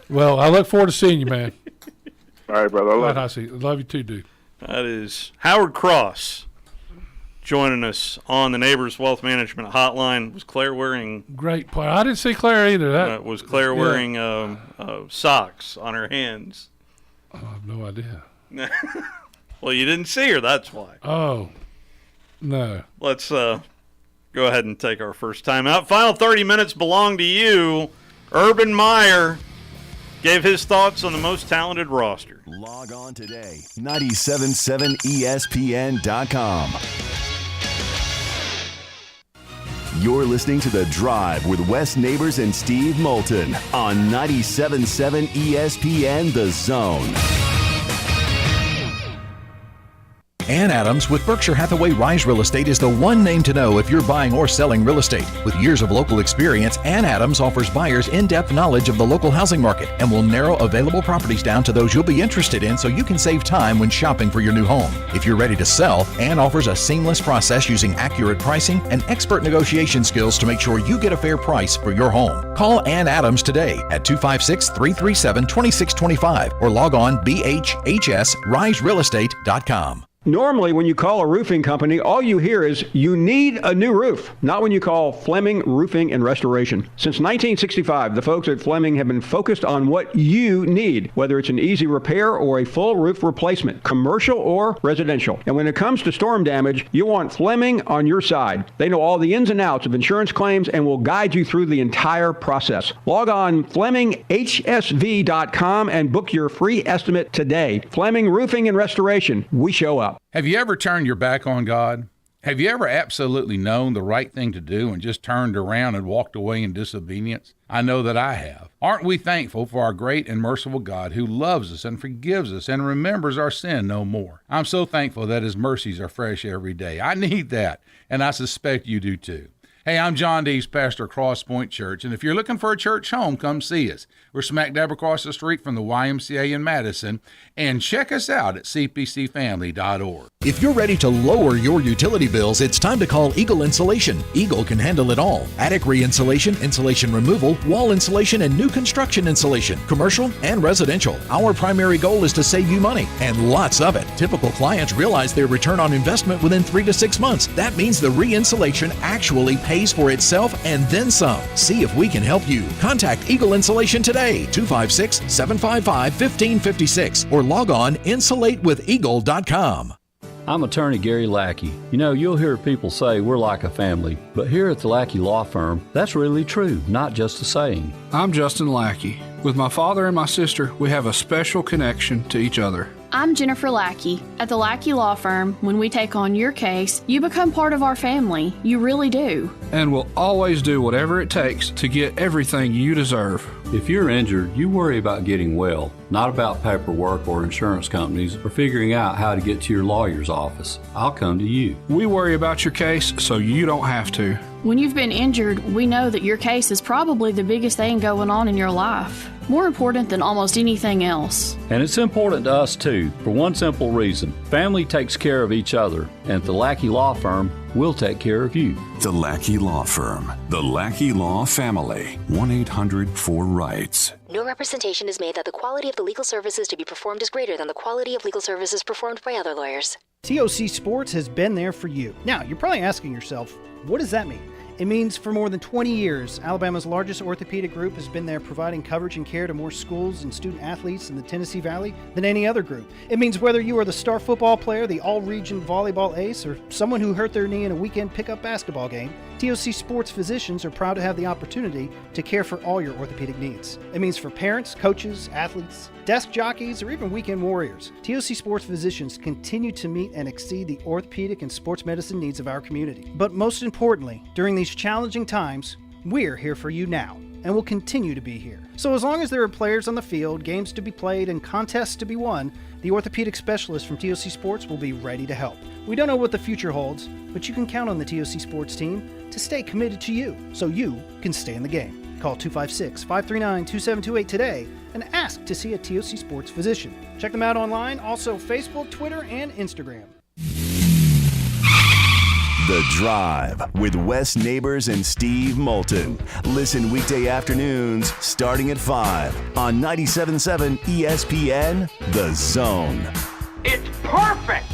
Well, I look forward to seeing you, man. All right, brother. I love you too, dude. That is Howard Cross joining us on the Neighbors Wealth Management Hotline. Was Claire wearing... Great player. I didn't see Claire either. Was Claire wearing socks on her hands? I have no idea. Well, you didn't see her, that's why. Oh, no. Let's go ahead and take our first time out. Final 30 minutes belong to you. Urban Meyer gave his thoughts on the most talented roster. Log on today, 977ESPN.com. You're listening to The Drive with Wes Neighbors and Steve Moulton on 97.7 ESPN The Zone. Ann Adams with Berkshire Hathaway Rise Real Estate is the one name to know if you're buying or selling real estate. With years of local experience, Ann Adams offers buyers in-depth knowledge of the local housing market and will narrow available properties down to those you'll be interested in so you can save time when shopping for your new home. If you're ready to sell, Ann offers a seamless process using accurate pricing and expert negotiation skills to make sure you get a fair price for your home. Call Ann Adams today at 256-337-2625 or log on bhhsriserealestate.com. Normally, when you call a roofing company, all you hear is, you need a new roof. Not when you call Fleming Roofing and Restoration. Since 1965, the folks at Fleming have been focused on what you need, whether it's an easy repair or a full roof replacement, commercial or residential. And when it comes to storm damage, you want Fleming on your side. They know all the ins and outs of insurance claims and will guide you through the entire process. Log on FlemingHSV.com and book your free estimate today. Fleming Roofing and Restoration. We show up. Have you ever turned your back on God? Have you ever absolutely known the right thing to do and just turned around and walked away in disobedience? I know that I have. Aren't we thankful for our great and merciful God who loves us and forgives us and remembers our sin no more? I'm so thankful that His mercies are fresh every day. I need that, and I suspect you do too. Hey, I'm John Dees, pastor of Cross Point Church, and if you're looking for a church home, come see us. We're smack dab across the street from the YMCA in Madison, and check us out at cpcfamily.org. If you're ready to lower your utility bills, it's time to call Eagle Insulation. Eagle can handle it all. Attic re-insulation, insulation removal, wall insulation, and new construction insulation, commercial and residential. Our primary goal is to save you money, and lots of it. Typical clients realize their return on investment within 3 to 6 months. That means the re-insulation actually pays for itself and then some. See if we can help you. Contact Eagle Insulation today, 256-755-1556, or log on insulatewitheagle.com. I'm attorney Gary Lackey. You know, you'll hear people say we're like a family, but here at the Lackey Law Firm, that's really true, not just a saying. I'm Justin Lackey. With my father and my sister, we have a special connection to each other. I'm Jennifer Lackey. At the Lackey Law Firm, when we take on your case, you become part of our family. You really do. And we'll always do whatever it takes to get everything you deserve. If you're injured, you worry about getting well, not about paperwork or insurance companies or figuring out how to get to your lawyer's office. I'll come to you. We worry about your case so you don't have to. When you've been injured, we know that your case is probably the biggest thing going on in your life, more important than almost anything else. And it's important to us too, for one simple reason. Family takes care of each other, and at the Lackey Law Firm, we'll take care of you. The Lackey Law Firm. The Lackey Law Family. 1-800-4RIGHTS. No representation is made that the quality of the legal services to be performed is greater than the quality of legal services performed by other lawyers. TOC Sports has been there for you. Now, you're probably asking yourself, what does that mean? It means for more than 20 years, Alabama's largest orthopedic group has been there providing coverage and care to more schools and student athletes in the Tennessee Valley than any other group. It means whether you are the star football player, the all-region volleyball ace, or someone who hurt their knee in a weekend pickup basketball game, TOC Sports physicians are proud to have the opportunity to care for all your orthopedic needs. It means for parents, coaches, athletes, desk jockeys, or even weekend warriors, TOC Sports physicians continue to meet and exceed the orthopedic and sports medicine needs of our community. But most importantly, during these challenging times, we're here for you now, and will continue to be here. So as long as there are players on the field, games to be played, and contests to be won, the orthopedic specialists from TOC Sports will be ready to help. We don't know what the future holds, but you can count on the TOC Sports team to stay committed to you, so you can stay in the game. Call 256-539-2728 today and ask to see a TOC Sports physician. Check them out online, also Facebook, Twitter, and Instagram. The Drive with Wes Neighbors and Steve Moulton. Listen weekday afternoons starting at 5 on 97.7 ESPN, The Zone. It's perfect!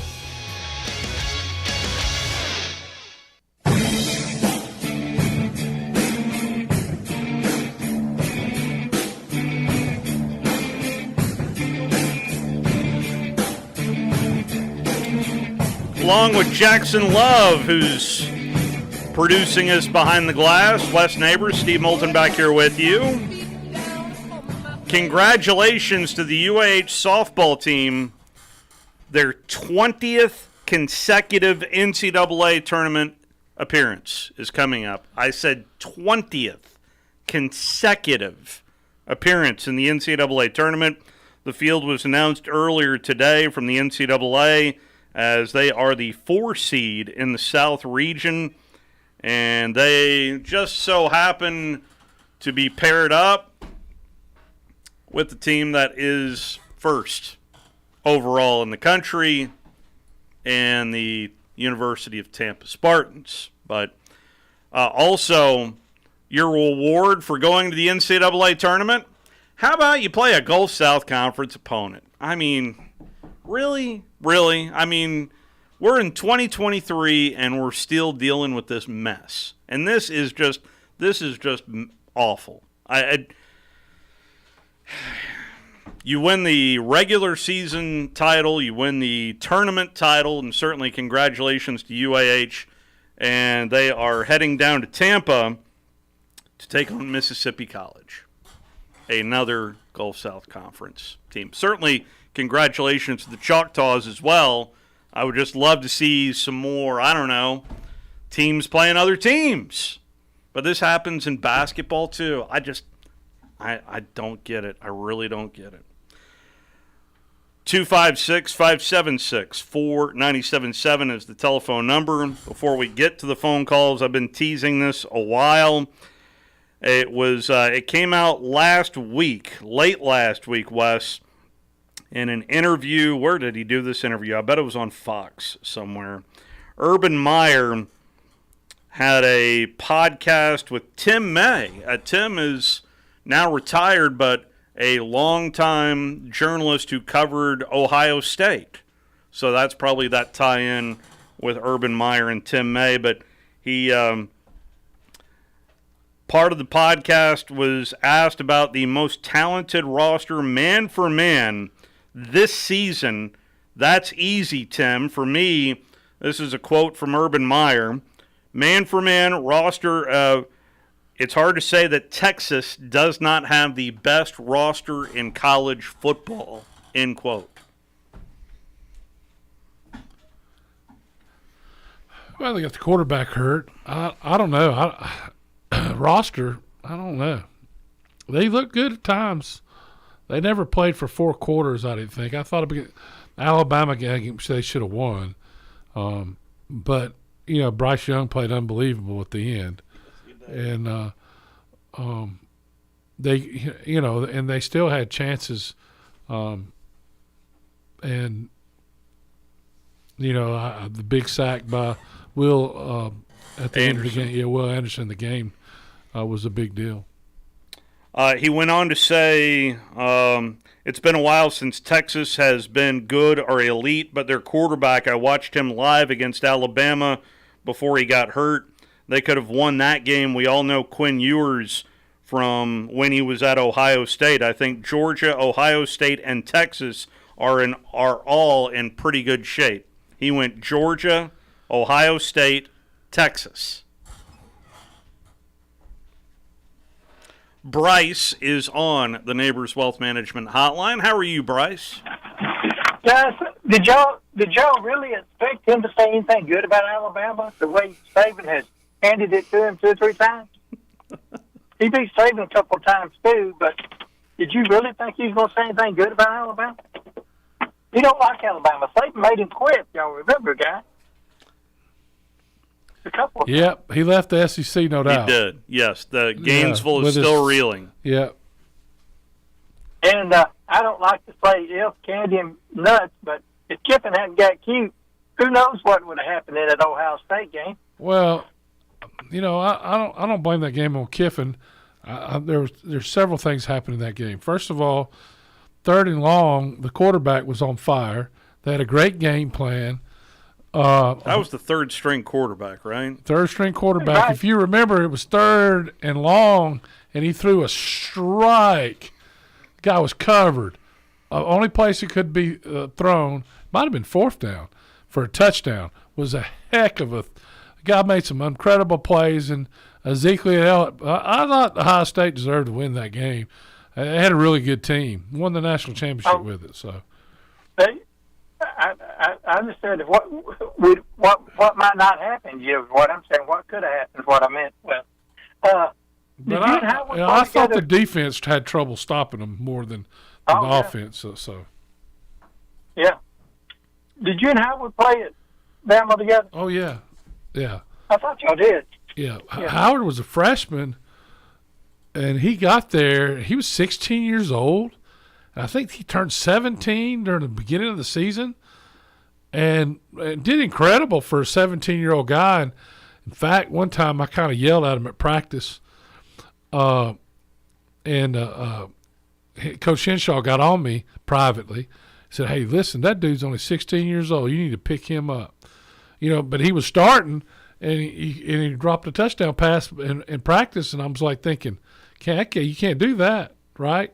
Along with Jackson Love, who's producing us behind the glass. Wes Neighbors, Steve Moulton back here with you. Congratulations to the UAH softball team. Their 20th consecutive NCAA tournament appearance is coming up. I said 20th consecutive appearance in the NCAA tournament. The field was announced earlier today from the NCAA, as they are the 4 seed in the South region, and they just so happen to be paired up with the team that is first overall in the country and the University of Tampa Spartans. But also, your reward for going to the NCAA tournament, how about you play a Gulf South Conference opponent? I mean, really? Really? I mean, we're in 2023 and we're still dealing with this mess. And this is just awful. You win the regular season title, you win the tournament title, and certainly congratulations to UAH. And they are heading down to Tampa to take on Mississippi College, another Gulf South Conference team. Certainly congratulations to the Choctaws as well. I would just love to see some more, I don't know, teams playing other teams. But this happens in basketball too. I don't get it. I really don't get it. 256-576-4977 is the telephone number. Before we get to the phone calls, I've been teasing this a while. It came out last week, late last week, Wes, in an interview. Where did he do this interview? I bet it was on Fox somewhere. Urban Meyer had a podcast with Tim May. Tim is now retired, but a longtime journalist who covered Ohio State. So that's probably that tie-in with Urban Meyer and Tim May. But he, part of the podcast was asked about the most talented roster man for man this season. That's easy, Tim. For me, this is a quote from Urban Meyer. Man for man roster, it's hard to say that Texas does not have the best roster in college football, end quote. Well, they got the quarterback hurt. I don't know. Roster, I don't know. They looked good at times. They never played for 4 quarters, I didn't think. I thought Alabama game they should have won. But, Bryce Young played unbelievable at the end. And they, and they still had chances. And, the big sack by Will at the end of the game. Yeah, Will Anderson in the game was a big deal. He went on to say, it's been a while since Texas has been good or elite, but their quarterback, I watched him live against Alabama before he got hurt. They could have won that game. We all know Quinn Ewers from when he was at Ohio State. I think Georgia, Ohio State, and Texas are all in pretty good shape. He went Georgia, Ohio State, Texas. Bryce is on the Neighbors Wealth Management Hotline. How are you, Bryce? Guys, did y'all really expect him to say anything good about Alabama the way Saban has handed it to him 2 or 3 times? He beat Saban a couple of times too, but did you really think he was going to say anything good about Alabama? He don't like Alabama. Saban made him quit. Y'all remember, guy? A couple of times. Yep, he left the SEC, no doubt. He did, yes. The Gainesville is still reeling. Yep. And I don't like to say if, candy, and nuts, but if Kiffin hadn't got cute, who knows what would have happened in that Ohio State game? Well, I don't blame that game on Kiffin. There's several things happened in that game. First of all, 3rd and long, the quarterback was on fire. They had a great game plan. That was the 3rd-string quarterback, right? 3rd-string quarterback. Right. If you remember, it was 3rd and long, and he threw a strike. The guy was covered. Only place it could be thrown, might have been 4th down for a touchdown, was a heck of a – the guy made some incredible plays, and Ezekiel – I thought Ohio State deserved to win that game. They had a really good team. Won the national championship with it. So, I understand what might not happen. What I'm saying, what could have happened is what I meant. Well, but I thought the defense had trouble stopping them more than the offense. So, yeah. Did you and Howard play at Bama together? Oh yeah. I thought y'all did. Yeah. Howard was a freshman. And he got there, he was 16 years old. I think he turned 17 during the beginning of the season and did incredible for a 17-year-old guy. And in fact, one time I kind of yelled at him at practice. And Coach Henshaw got on me privately. He said, hey, listen, that dude's only 16 years old. You need to pick him up. But he was starting, and he dropped a touchdown pass in practice, and I was like thinking, you can't do that, right?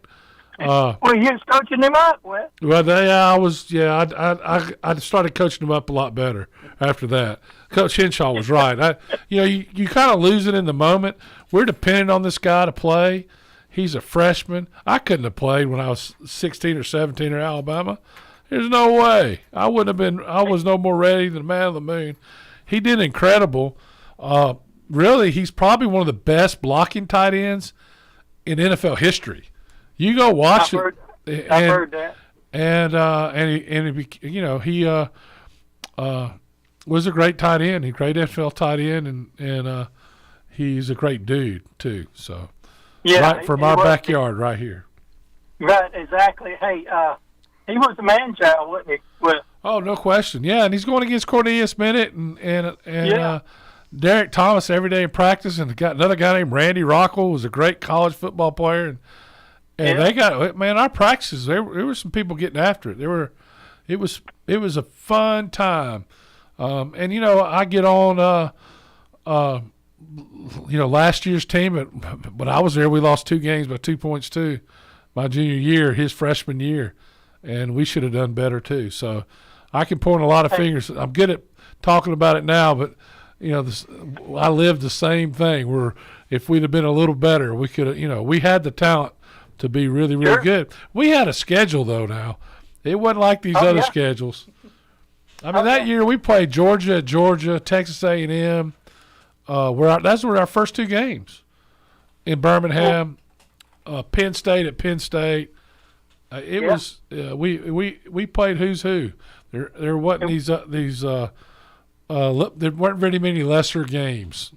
Well, you was coaching him up, Wes. Well, I started coaching him up a lot better after that. Coach Henshaw was right. You kind of lose it in the moment. We're dependent on this guy to play. He's a freshman. I couldn't have played when I was 16 or 17 at Alabama. There's no way. I wouldn't have been. I was no more ready than man of the moon. He did incredible. Really, he's probably one of the best blocking tight ends in NFL history. You go watch it. I've heard that. He was a great tight end. He's a great NFL tight end, and he's a great dude too. So, right from our backyard, right here. Right, exactly. Hey, he was the man child, wasn't he? Well, oh, no question. Yeah, and he's going against Cornelius Bennett and Derek Thomas every day in practice, and got another guy named Randy Rockwell, who was a great college football player, and they got our practices. There were some people getting after it. It was a fun time, and I get on last year's team, but I was there. We lost 2 games by 2 points too, my junior year, his freshman year, and we should have done better too. So I can point a lot of fingers. I'm good at talking about it now, but I lived the same thing. Where if we'd have been a little better, we could have. We had the talent to be really, really good. We had a schedule though. Now it wasn't like these other schedules. I mean, that year we played Georgia, Texas A&M. Those were our first 2 games in Birmingham, Penn State at Penn State. It was we played who's who. There wasn't there weren't very many lesser games.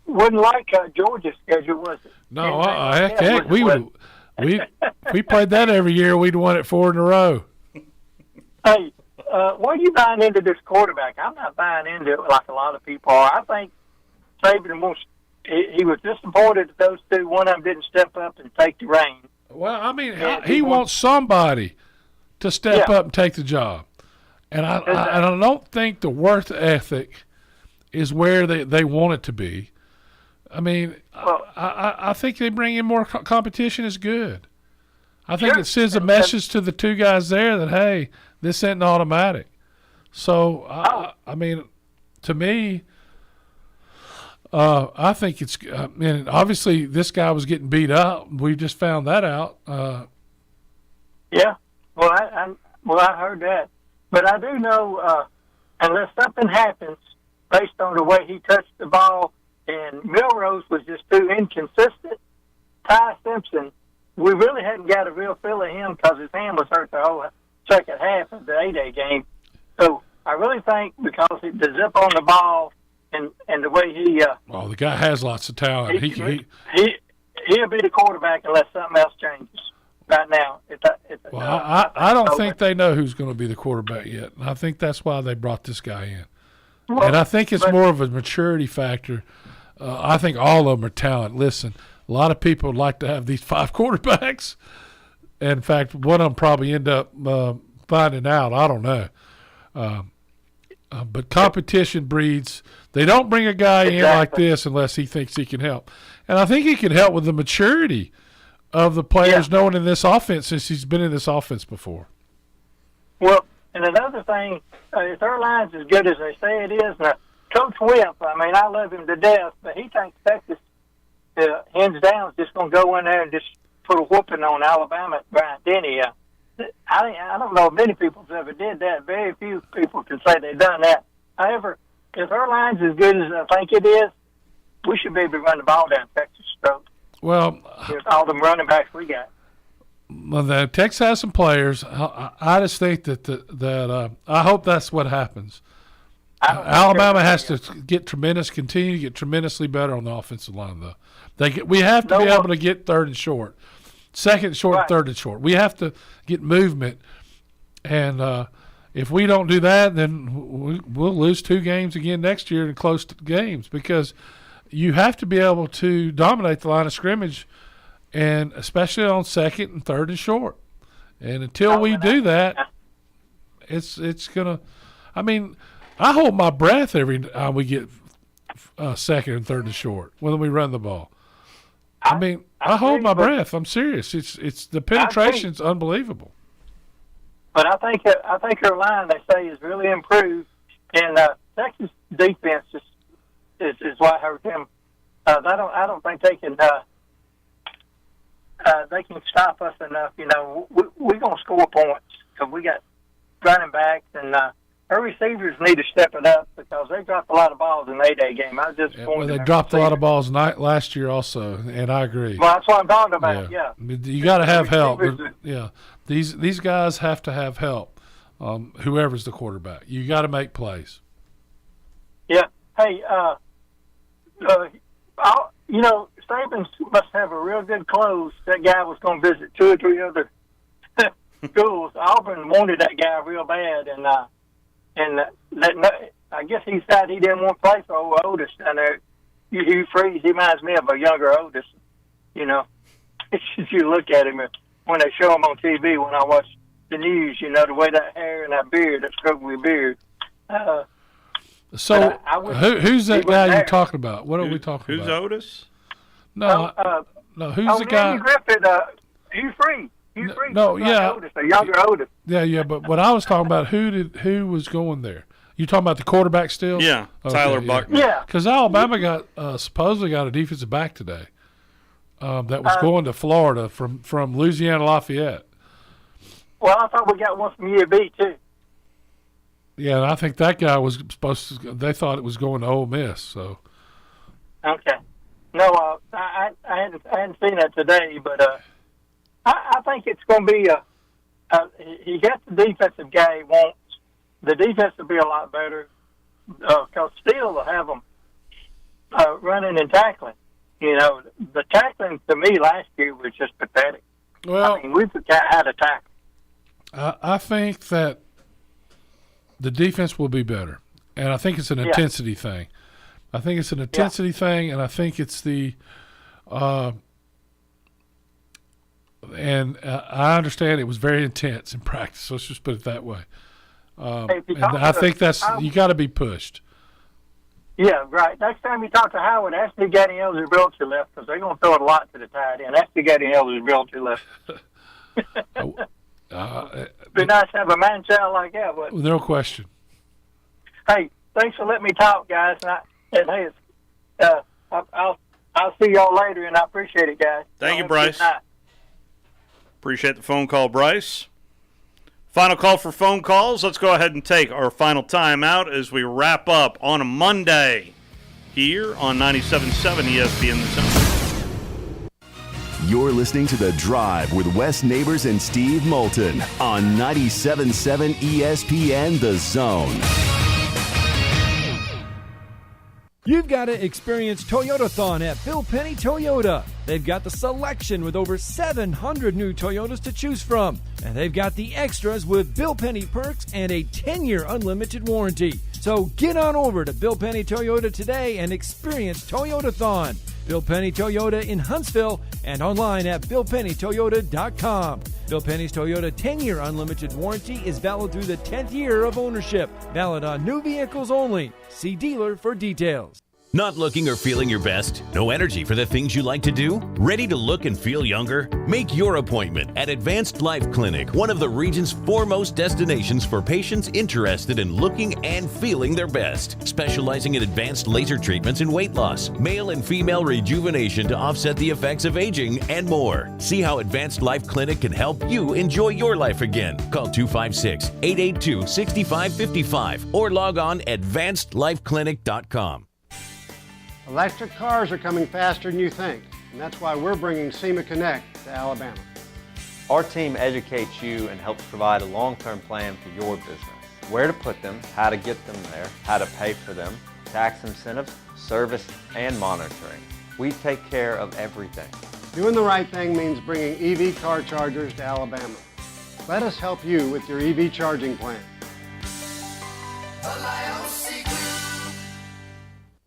Wasn't like Georgia's schedule, was it? No, heck, we if we played that every year, we'd won it 4 in a row. Hey, why are you buying into this quarterback? I'm not buying into it like a lot of people are. I think Saban he was disappointed that those two. One of them didn't step up and take the reins. Well, I mean, he wants somebody to step up and take the job. And I don't think the work ethic is where they want it to be. I mean, I think they bring in more competition is good. I think it sends a message to the two guys there that, hey, this isn't automatic. So, I mean, to me, I think it's and obviously this guy was getting beat up. We just found that out. Yeah. Well, I heard that. But I do know unless something happens based on the way he touched the ball and Milrose was just too inconsistent, Ty Simpson, we really hadn't got a real feel of him because his hand was hurt the whole second half of the A-Day game. So I really think because the zip on the ball and the way he the guy has lots of talent. He'll be the quarterback unless something else changes. Right now, I don't think they know who's going to be the quarterback yet. And I think that's why they brought this guy in. Well, and I think it's more of a maturity factor. I think all of them are talent. Listen, a lot of people would like to have these 5 quarterbacks. In fact, one of them probably end up finding out. I don't know. But competition breeds. They don't bring a guy in like this unless he thinks he can help. And I think he can help with the maturity of the players knowing in this offense since he's been in this offense before. Well, and another thing, if their line's as good as they say it is, now, Coach Whip, I mean, I love him to death, but he thinks Texas, hands down, is just going to go in there and just put a whooping on Alabama at Bryant Denny. I don't know if many people ever did that. Very few people can say they've done that. However, if our line's as good as I think it is, we should be able to run the ball down Texas' throat. Well, with all them running backs we got. Well, Texas has some players. I just think that I hope that's what happens. Alabama has to continue to get tremendously better on the offensive line, though. We have to be able to get third and short, second and short, and third and short. We have to get movement, and if we don't do that, then we'll lose 2 games again next year in close games because you have to be able to dominate the line of scrimmage, and especially on second and third and short. And until we do that, it's gonna. I mean, I hold my breath every time we get second and third and short when we run the ball. I mean, I hold my breath. I'm serious. It's the penetration's unbelievable. But I think her line, they say, is really improved, and Texas defense is what hurt them. I don't think they can stop us enough. You know, we're gonna score points because we got running backs and our receivers need to step it up because they dropped a lot of balls in the A-Day game. I was disappointed. Well, they dropped a lot of balls last year also, and I agree. Well, that's what I'm talking about. Yeah. You got to have help. Yeah, these guys have to have help. Whoever's the quarterback, you got to make plays. Yeah. Hey, you know, Saban must have a real good close. That guy was going to visit 2 or 3 other schools. Auburn wanted that guy real bad, and I guess he decided he didn't want to play for old Otis down there. Hugh Freeze, he reminds me of a younger Otis. You know, if you look at him when they show him on TV, when I watch the news, you know, the way that hair and that beard, that scrubbly beard. So who's that guy you're talking about? What are we talking about? Who's Otis? No, who's the guy? Andy Griffith, Hugh Freeze. Otis, a younger Otis. Yeah, but what I was talking about, who was going there? You talking about the quarterback still? Yeah, Tyler Buckner. Yeah, because Alabama supposedly got a defensive back today that was going to Florida from Louisiana Lafayette. Well, I thought we got one from UAB too. Yeah, and I think that guy was supposed to. They thought it was going to Ole Miss. So. Okay. No, I hadn't hadn't seen it today, but I think it's going to be he gets the defensive guy he wants. The defense will be a lot better because Steele will have them running and tackling. The tackling to me last year was just pathetic. Well, I mean, we forgot how to tackle. I think that the defense will be better, and I think it's an intensity thing. I think it's an intensity thing, and I think it's the and I understand it was very intense in practice. Let's just put it that way. And I think that's you got to be pushed. Yeah, right. Next time you talk to Howard, ask if he got any eligibility left, because they're going to throw it a lot to the tight end. Ask if he got any eligibility left. It'd be nice to have a man child like that. But no question. Hey, thanks for letting me talk, guys. And hey, I'll see y'all later, and I appreciate it, guys. Thank you, Bryce. Appreciate the phone call, Bryce. Final call for phone calls. Let's go ahead and take our final time out as we wrap up on a Monday here on 97.7 ESPN The Zone. You're listening to The Drive with Wes Neighbors and Steve Moulton on 97.7 ESPN The Zone. You've got to experience Toyotathon at Bill Penny Toyota. They've got the selection with over 700 new Toyotas to choose from. And they've got the extras with Bill Penny perks and a 10-year unlimited warranty. So get on over to Bill Penny Toyota today and experience Toyotathon. Bill Penny Toyota in Huntsville and online at BillPennyToyota.com. Bill Penny's Toyota 10-year unlimited warranty is valid through the 10th year of ownership. Valid on new vehicles only. See dealer for details. Not looking or feeling your best? No energy for the things you like to do? Ready to look and feel younger? Make your appointment at Advanced Life Clinic, one of the region's foremost destinations for patients interested in looking and feeling their best. Specializing in advanced laser treatments and weight loss, male and female rejuvenation to offset the effects of aging, and more. See how Advanced Life Clinic can help you enjoy your life again. Call 256-882-6555 or log on advancedlifeclinic.com. Electric cars are coming faster than you think, and that's why we're bringing SEMA Connect to Alabama. Our team educates you and helps provide a long-term plan for your business. Where to put them, how to get them there, how to pay for them, tax incentives, service, and monitoring. We take care of everything. Doing the right thing means bringing EV car chargers to Alabama. Let us help you with your EV charging plan.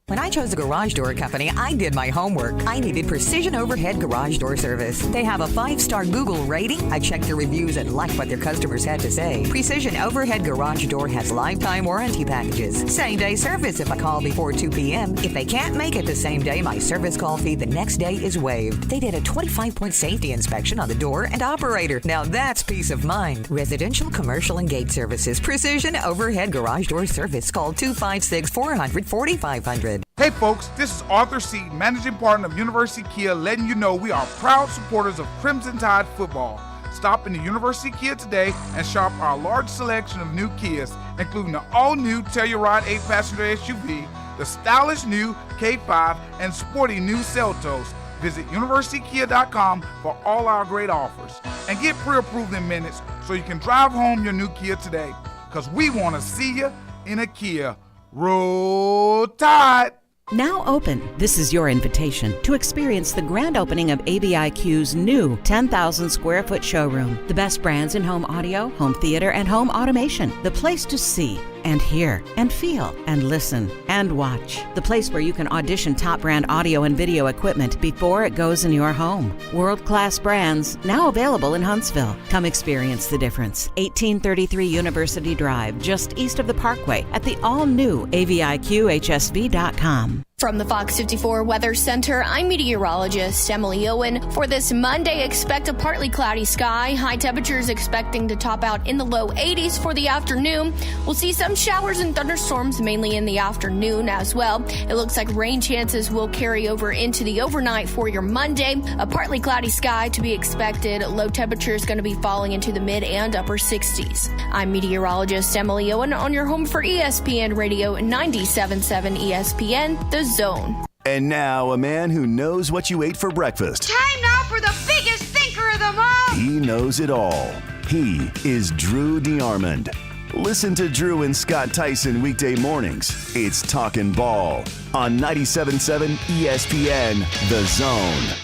When I chose a garage door company, I did my homework. I needed Precision Overhead Garage Door Service. They have a 5-star Google rating. I checked their reviews and liked what their customers had to say. Precision Overhead Garage Door has lifetime warranty packages. Same-day service if I call before 2 p.m. If they can't make it the same day, my service call fee the next day is waived. They did a 25-point safety inspection on the door and operator. Now that's peace of mind. Residential, commercial, and gate services. Precision Overhead Garage Door Service. Call 256-400-4500. Hey folks, this is Arthur Seaton, managing partner of University Kia, letting you know we are proud supporters of Crimson Tide football. Stop into University Kia today and shop our large selection of new Kias, including the all-new Telluride 8-passenger SUV, the stylish new K5, and sporty new Seltos. Visit universitykia.com for all our great offers. And get pre-approved in minutes so you can drive home your new Kia today, because we want to see you in a Kia. Roll Tide! Now open, this is your invitation to experience the grand opening of ABIQ's new 10,000 square foot showroom. The best brands in home audio, home theater, and home automation. The place to see and hear and feel and listen and watch. The place where you can audition top brand audio and video equipment before it goes in your home. World-class brands now available in Huntsville. Come experience the difference. 1833 University Drive, just east of the Parkway at the all-new AVIQHSV.com. From the Fox 54 Weather Center, I'm meteorologist Emily Owen. For this Monday, expect a partly cloudy sky. High temperatures expecting to top out in the low 80s for the afternoon. We'll see some showers and thunderstorms mainly in the afternoon as well. It looks like rain chances will carry over into the overnight for your Monday. A partly cloudy sky to be expected. Low temperatures going to be falling into the mid and upper 60s. I'm meteorologist Emily Owen on your home for ESPN Radio 97.7 ESPN, The Zone. And now, a man who knows what you ate for breakfast. Time now for the biggest thinker of them all. He knows it all. He is Drew DeArmond. Listen to Drew and Scott Tyson weekday mornings. It's Talkin' Ball on 97.7 ESPN, The Zone.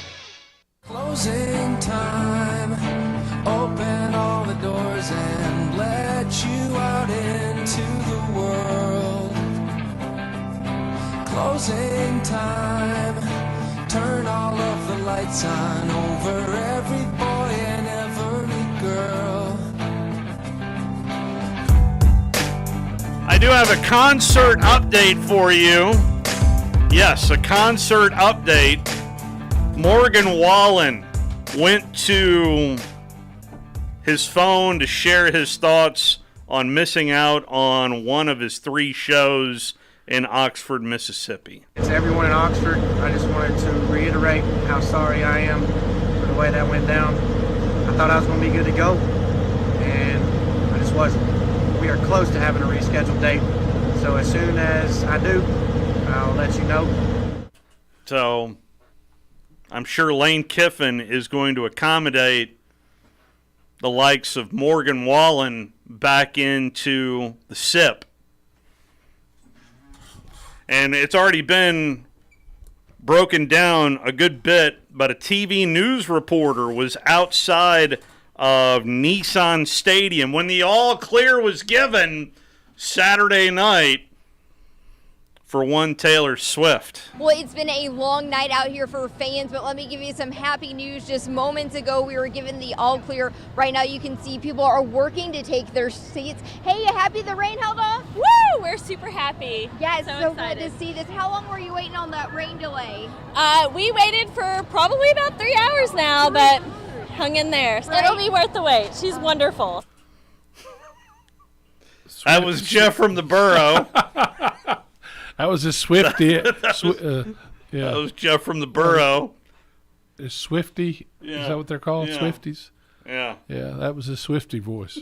Closing time. Open all the doors and let you out into the world. Closing time. Turn all of the lights on over every boy and every girl. I do have a concert update for you. Yes, a concert update. Morgan Wallen went to his phone to share his thoughts on missing out on one of his 3 shows in Oxford, Mississippi. To everyone in Oxford, I just wanted to reiterate how sorry I am for the way that went down. I thought I was going to be good to go, and I just wasn't. We are close to having a rescheduled date, so as soon as I do, I'll let you know. So I'm sure Lane Kiffin is going to accommodate the likes of Morgan Wallen back into the SIP. And it's already been broken down a good bit, but a TV news reporter was outside of Nissan Stadium when the all clear was given Saturday night for one Taylor Swift. Well, it's been a long night out here for fans, but let me give you some happy news. Just moments ago, we were given the all clear. Right now, you can see people are working to take their seats. Hey, you happy the rain held off? Woo! We're super happy. Yeah, it's so excited. good to see this. How long were you waiting on that rain delay? We waited for probably about 3 hours now, but hung in there. So it'll be worth the wait. She's wonderful. That was Jeff from the Borough. That was a Swifty. Yeah. That was Jeff from the Borough. Is Swifty? Yeah. Is that what they're called? Yeah. Swifties? Yeah. Yeah, that was a Swifty voice.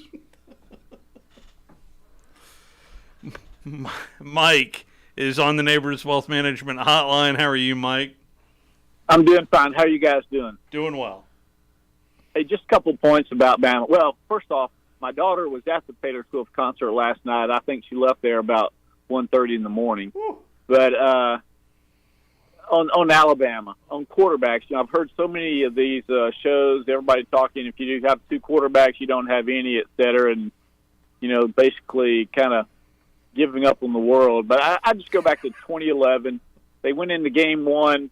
Mike is on the Neighbors Wealth Management Hotline. How are you, Mike? I'm doing fine. How are you guys doing? Doing well. Hey, just a couple points about Bama. Well, first off, my daughter was at the Taylor Swift concert last night. I think she left there about 1:30 in the morning. Woo. But on Alabama, on quarterbacks, I've heard so many of these shows, everybody talking, if you do have 2 quarterbacks, you don't have any, et cetera, and, basically kind of giving up on the world. But I just go back to 2011. They went into game 1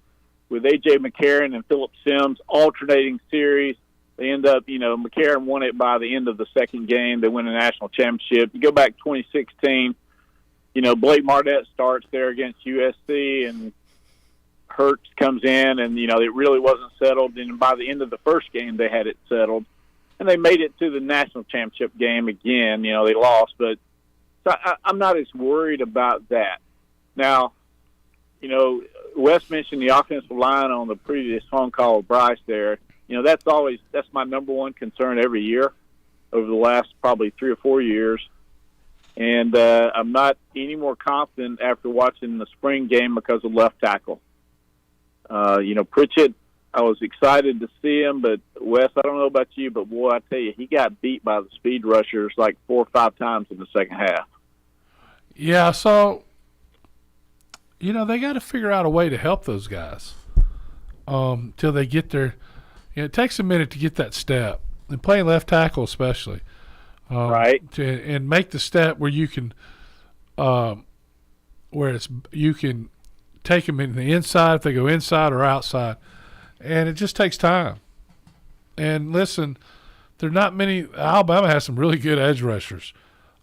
with A.J. McCarron and Phillip Sims, alternating series. They end up, McCarron won it by the end of the second game. They win a national championship. You go back 2016, Blake Mardet starts there against USC, and Hurts comes in, and, it really wasn't settled. And by the end of the first game, they had it settled. And they made it to the national championship game again. They lost, but so I'm not as worried about that. Now, Wes mentioned the offensive line on the previous phone call with Bryce there. That's my number one concern every year over the last probably 3 or 4 years. And I'm not any more confident after watching the spring game because of left tackle. Pritchett, I was excited to see him, but Wes, I don't know about you, but boy, I tell you, he got beat by the speed rushers like 4 or 5 times in the second half. Yeah, so, they got to figure out a way to help those guys till they get their it takes a minute to get that step, and playing left tackle especially. Right. And make the step where you can you can take them in the inside if they go inside or outside. And it just takes time. And listen, there are not many. Alabama has some really good edge rushers.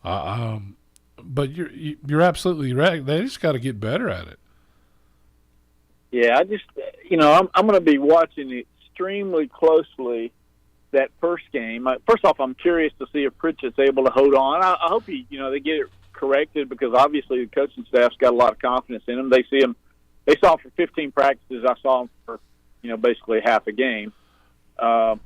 But you're absolutely right. They just got to get better at it. Yeah, I just, I'm going to be watching extremely closely that first game. First off, I'm curious to see if Pritchett's able to hold on. I hope they get it corrected, because obviously the coaching staff's got a lot of confidence in him. They see him. They saw him for 15 practices. I saw him for, basically half a game. I'm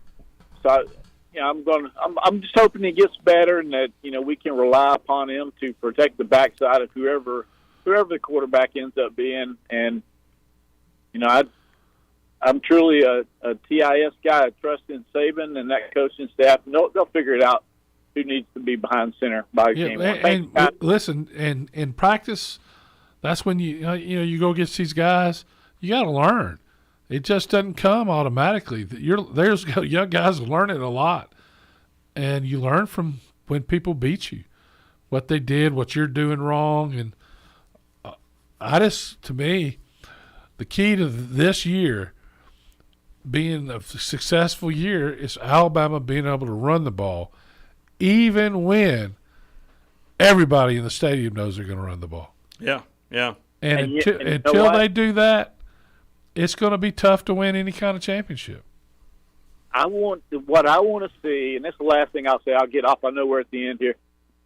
just hoping he gets better, and that we can rely upon him to protect the backside of whoever the quarterback ends up being. And I'm truly a TIS guy. I trust in Saban and that coaching staff. They'll figure it out who needs to be behind center by game one. And listen, and in practice, that's when you go against these guys. You got to learn. It just doesn't come automatically. There's young guys who learn it a lot, and you learn from when people beat you, what they did, what you're doing wrong, and to me, the key to this year being a successful year is Alabama being able to run the ball, even when everybody in the stadium knows they're going to run the ball. Yeah, yeah. And until they do that, it's going to be tough to win any kind of championship. What I want to see, and this is the last thing I'll say. I'll get off. I know we're at the end here.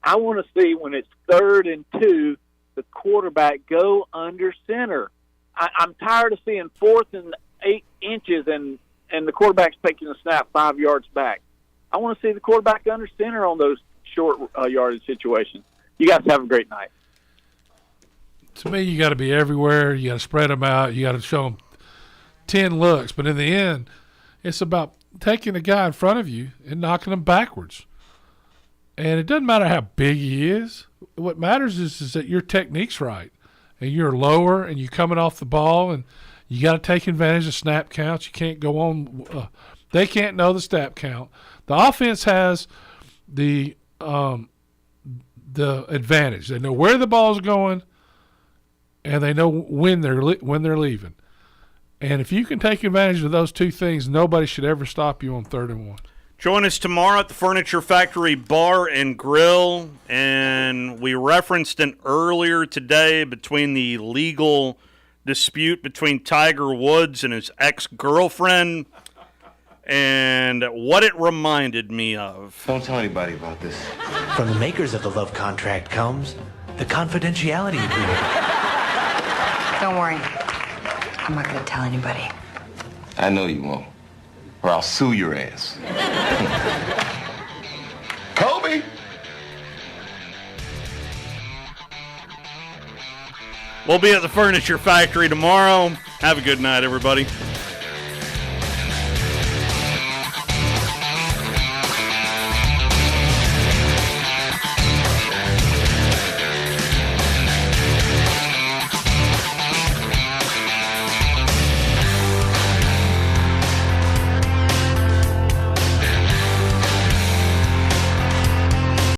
I want to see when it's 3rd and 2, the quarterback go under center. I'm tired of seeing 4th and 8 inches and the quarterback's taking a snap 5 yards back. I want to see the quarterback under center on those short yardage situations. You guys have a great night. To me, you got to be everywhere. You got to spread them out. You got to show them 10 looks. But in the end, it's about taking the guy in front of you and knocking him backwards. And it doesn't matter how big he is. What matters is that your technique's right. And you're lower and you're coming off the ball, and you got to take advantage of snap counts. You can't go on. They can't know the snap count. The offense has the advantage. They know where the ball's going, and they know when they're leaving. And if you can take advantage of those two things, nobody should ever stop you on 3rd and 1. Join us tomorrow at the Furniture Factory Bar and Grill. And we referenced it earlier today between the legal dispute between Tiger Woods and his ex-girlfriend and what it reminded me of. Don't tell anybody about this. From the makers of the love contract comes the confidentiality agreement. Don't worry. I'm not going to tell anybody. I know you won't, or I'll sue your ass. Kobe! We'll be at the Furniture Factory tomorrow. Have a good night, everybody.